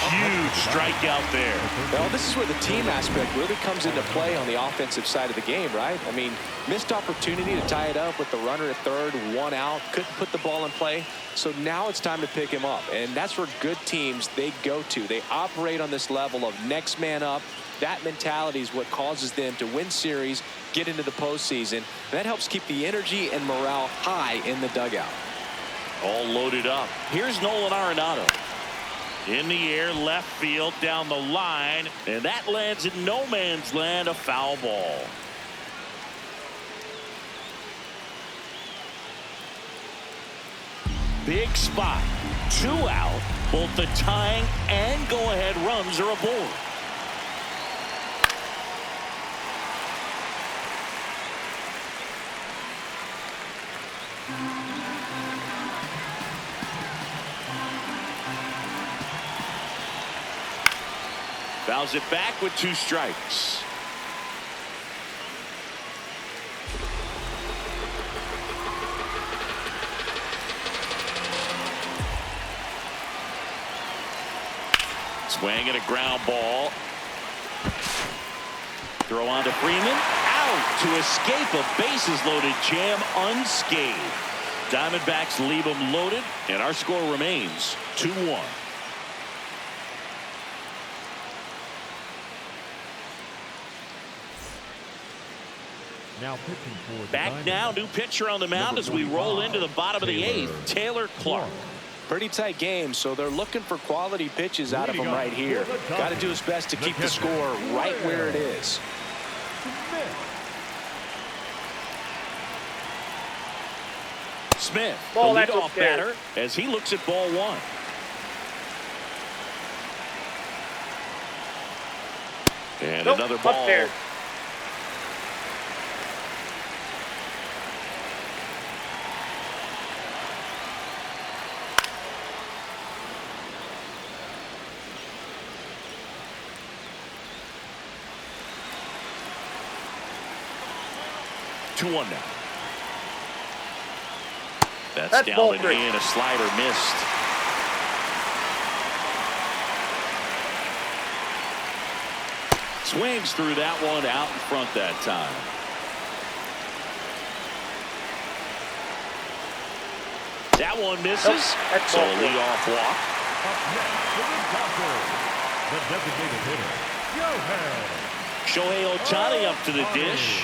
Huge strikeout there. Well, this is where the team aspect really comes into play on the offensive side of the game, right? I mean, missed opportunity to tie it up with the runner at third, 1 out, couldn't put the ball in play. So now it's time to pick him up. And that's where good teams, they go to. They operate on this level of next man up. That mentality is what causes them to win series, get into the postseason. And that helps keep the energy and morale high in the dugout. All loaded up. Here's Nolan Arenado. In the air, left field, down the line, and that lands in no man's land, a foul ball. Big spot, 2 out. Both the tying and go-ahead runs are aboard. Fouls it back with 2 strikes. Swing and a ground ball. Throw on to Freeman. Out to escape a bases-loaded jam unscathed. Diamondbacks leave them loaded, and our score remains 2-1. Now pitching for the Back now, new pitcher on the mound as we roll into the bottom of the 8th, Taylor Clark. Pretty tight game, so they're looking for quality pitches out of him right here. Got to do his best to keep the score right where it is. Smith, the Ball, that's leadoff upstairs. batter, as he looks at ball 1. And Nope, another ball. upstairs. Two one now. That's down ball and 3. in. A slider missed. Swings through that one out in front that time. That one misses. Nope, that's So ball a 4. leadoff walk. Up next for the Dodgers, the designated hitter, Shohei Ohtani up to the dish.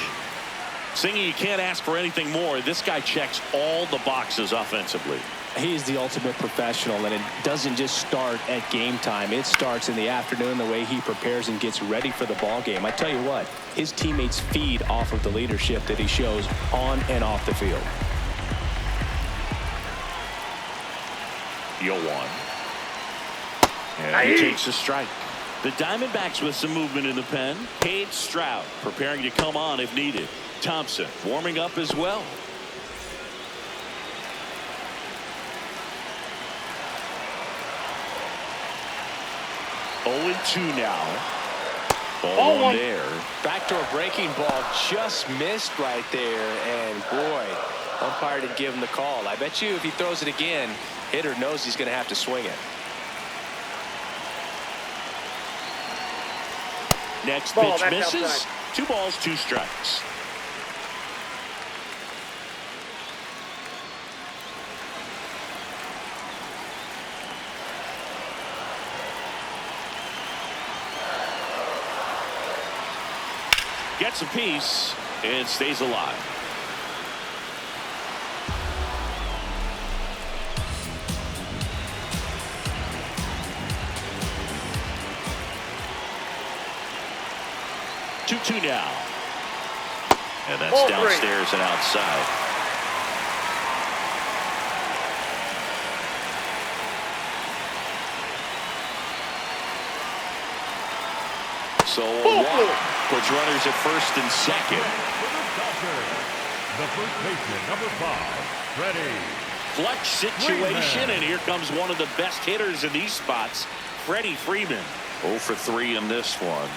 Singing, you can't ask for anything more. This guy checks all the boxes offensively. He's the ultimate professional, and it doesn't just start at game time. It starts in the afternoon, the way he prepares and gets ready for the ball game. I tell you what, his teammates feed off of the leadership that he shows on and off the field. 0-1. And he takes a strike. The Diamondbacks with some movement in the pen. Cade Stroud preparing to come on if needed. Thompson warming up as well. Oh, 2 now. Ball 1 there. Backdoor breaking ball just missed right there, and boy, umpire didn't give him the call. I bet you if he throws it again, hitter knows he's going to have to swing it. Next Ball, pitch that's misses. outside. 2 balls, 2 strikes. Gets a piece and stays alive. Two now. And that's Ball 3. downstairs and outside. So a walk puts runners at first and second. for the Dodgers, the first baseman, number 5, Freddie. Clutch situation, and here comes one of the best hitters in these spots, Freddie Freeman. 0 for 3 in this one.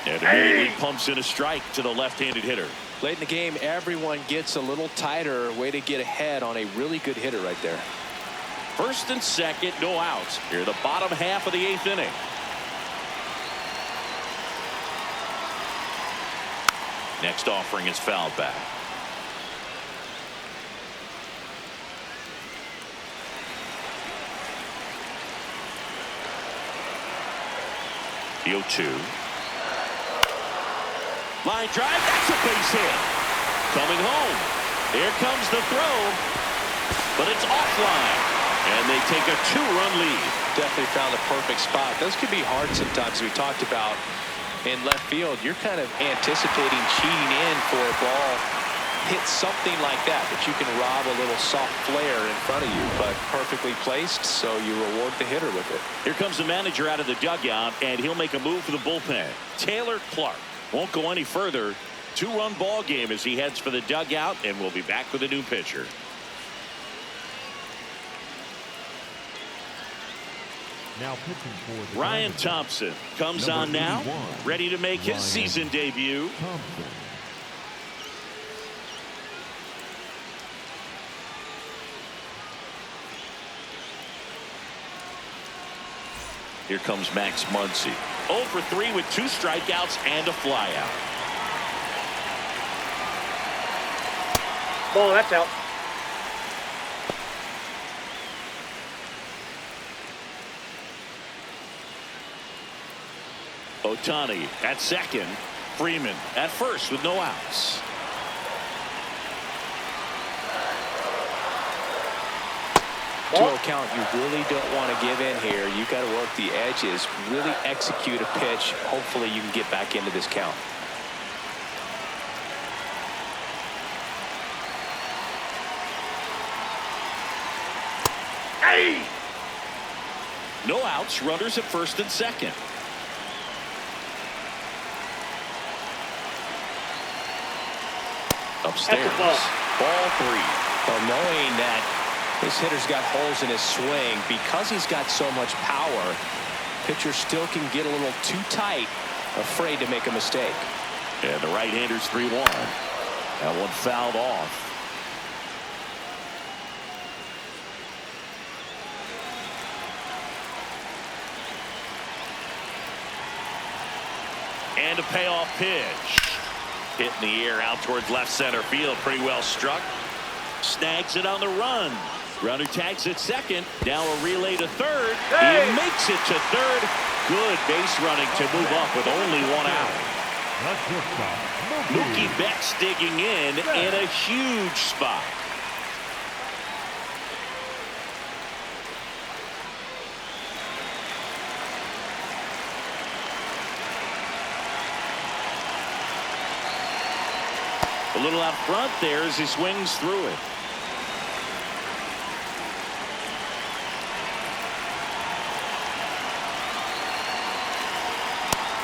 And immediately pumps in a strike to the left-handed hitter. Late in the game, everyone gets a little tighter. Way to get ahead on a really good hitter right there. First and second, no outs. Here, the bottom half of the 8th inning. Next offering is fouled back. The 0-2. Line drive, that's a base hit. Coming home. Here comes the throw. but it's offline. And they take a 2-run lead. Definitely found the perfect spot. Those could be hard sometimes. We talked about in left field, you're kind of anticipating cheating in for a ball hit something like that you can rob a little soft flare in front of you, but perfectly placed, so you reward the hitter with it. Here comes the manager out of the dugout, and he'll make a move for the bullpen. Taylor Clark won't go any further. 2-run ball game as he heads for the dugout, and we'll be back with a new pitcher. Now pitching for the Ryan Diamondbacks, Thompson comes number on now, 81, ready to make his Ryan season debut. Thompson. Here comes Max Muncy. 0 for 3 with 2 strikeouts and a flyout. Ball, that's out. Ohtani at second. Freeman at first with no outs. To a count you really don't want to give in here. You got to work the edges, really execute a pitch. Hopefully you can get back into this count. Hey! No outs, runners at first and second. Upstairs. Ball 3. Well, knowing that this hitter's got holes in his swing, because he's got so much power, pitcher still can get a little too tight, afraid to make a mistake. And the right-hander's 3-1. That one fouled off. And a payoff pitch. Hit in the air out towards left center field. Pretty well struck. Snags it on the run. Runner tags at second. Now a relay to third. Hey! He makes it to third. Good base running to move up with only 1 out. That's your stop. Mookie Betts digging in a huge spot. A little out front there as he swings through it.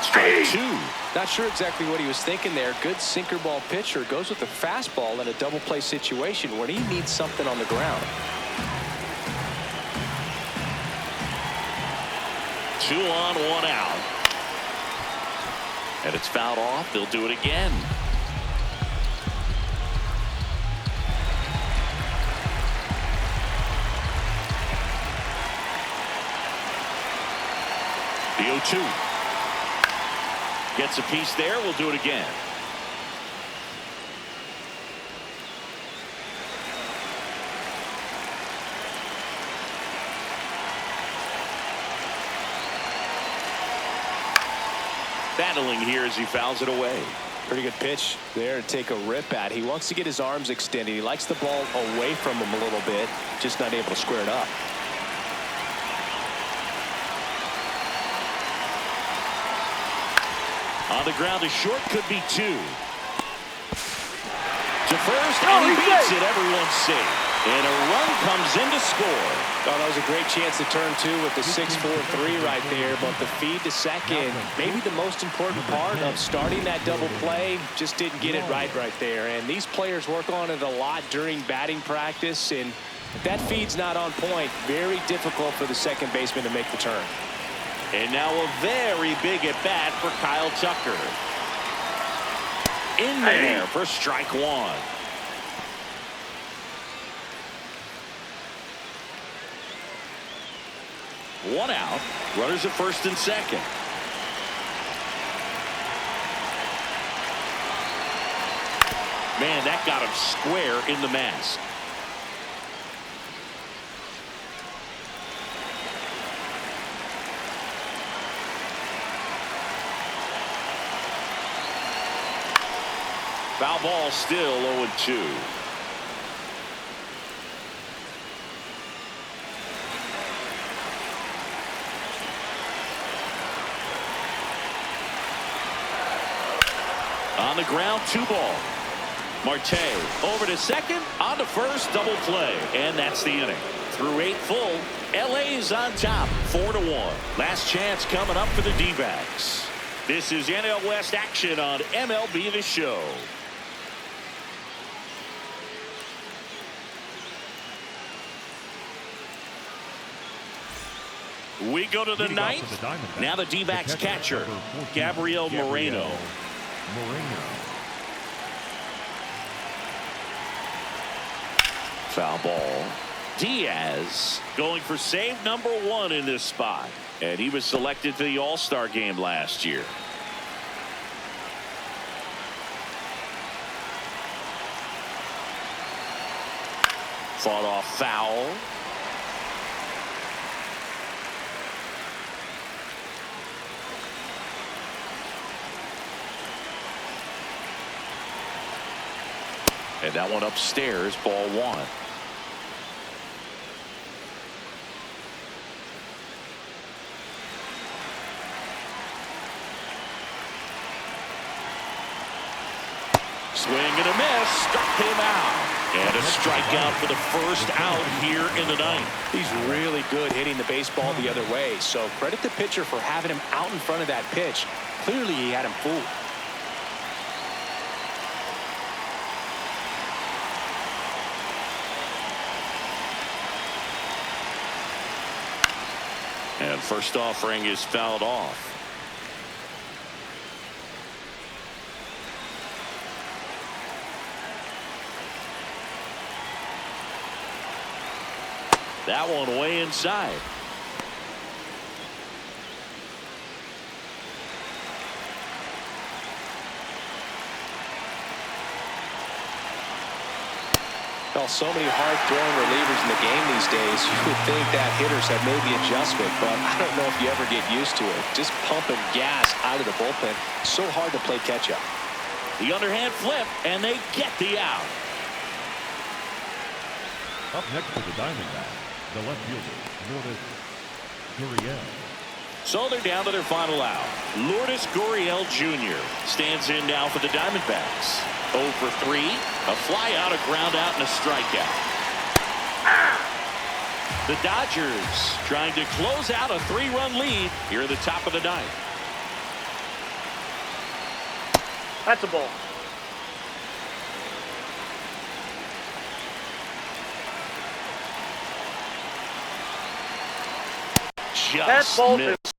Strike 2. Not sure exactly what he was thinking there. Good sinker ball pitcher goes with the fastball in a double play situation when he needs something on the ground. 2 on, 1 out. And it's fouled off. They'll do it again. The 0-2. Gets a piece there. We'll do it again. Battling here as he fouls it away. Pretty good pitch there to take a rip at. He wants to get his arms extended. He likes the ball away from him a little bit, just not able to square it up. On the ground to short, could be 2. To first, and he beats it. Everyone's safe. And a run comes in to score. Oh, that was a great chance to turn 2 with the 6-4-3 right there. But the feed to second, maybe the most important part of starting that double play, just didn't get it right there. And these players work on it a lot during batting practice. And if that feed's not on point, very difficult for the second baseman to make the turn. And now a very big at bat for Kyle Tucker. In there for strike 1. One out. Runners at first and second. Man, that got him square in the mask. Foul ball, still 0-2. the ground, 2 ball. Marte over to second, on to first, double play, and that's the inning. Through 8 full, LA's on top, 4-1. Last chance coming up for the D-backs. This is NL West action on MLB The Show. We go to the ninth. Now the D-backs catcher, Gabriel Moreno. Foul ball. Diaz going for save number 1 in this spot. And he was selected to the All-Star game last year. Fought off foul. And that one upstairs, ball 1. Swing and a miss, struck him out. And a strikeout for the first out here in the ninth. He's really good hitting the baseball the other way, so credit the pitcher for having him out in front of that pitch. Clearly he had him fooled. And first offering is fouled off. That one way inside. Well, so many hard-throwing relievers in the game these days. You would think that hitters have made the adjustment, but I don't know if you ever get used to it. Just pumping gas out of the bullpen. So hard to play catch-up. The underhand flip, and they get the out. Up next for the Diamondbacks, the left fielder, Lourdes Gurriel. So they're down to their final out. Lourdes Gurriel Jr. stands in now for the Diamondbacks. 0 for 3, a fly out, a ground out, and a strikeout. The Dodgers trying to close out a 3-run lead here at the top of the ninth. That's a ball. Just ball missed.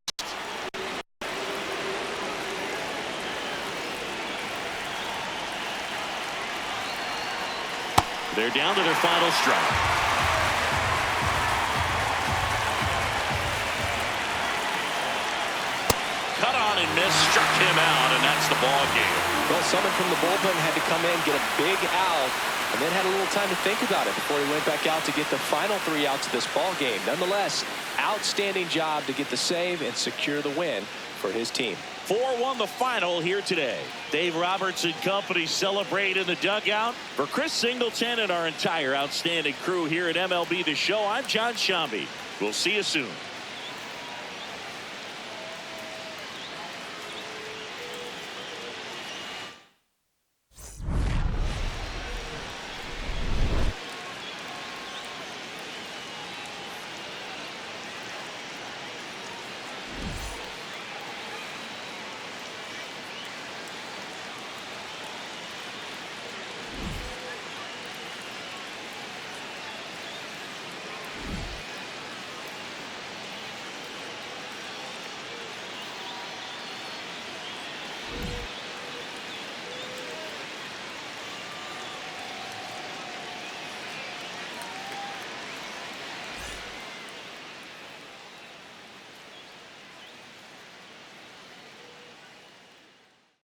They're down to their final strike. Cut on and miss, struck him out, and that's the ball game. Well, someone from the bullpen had to come in, get a big out, and then had a little time to think about it before he went back out to get the final 3 outs of this ball game. Nonetheless, outstanding job to get the save and secure the win for his team. 4-1 the final here today. Dave Roberts and company celebrate in the dugout. For Chris Singleton and our entire outstanding crew here at MLB The Show, I'm John Shambi. We'll see you soon.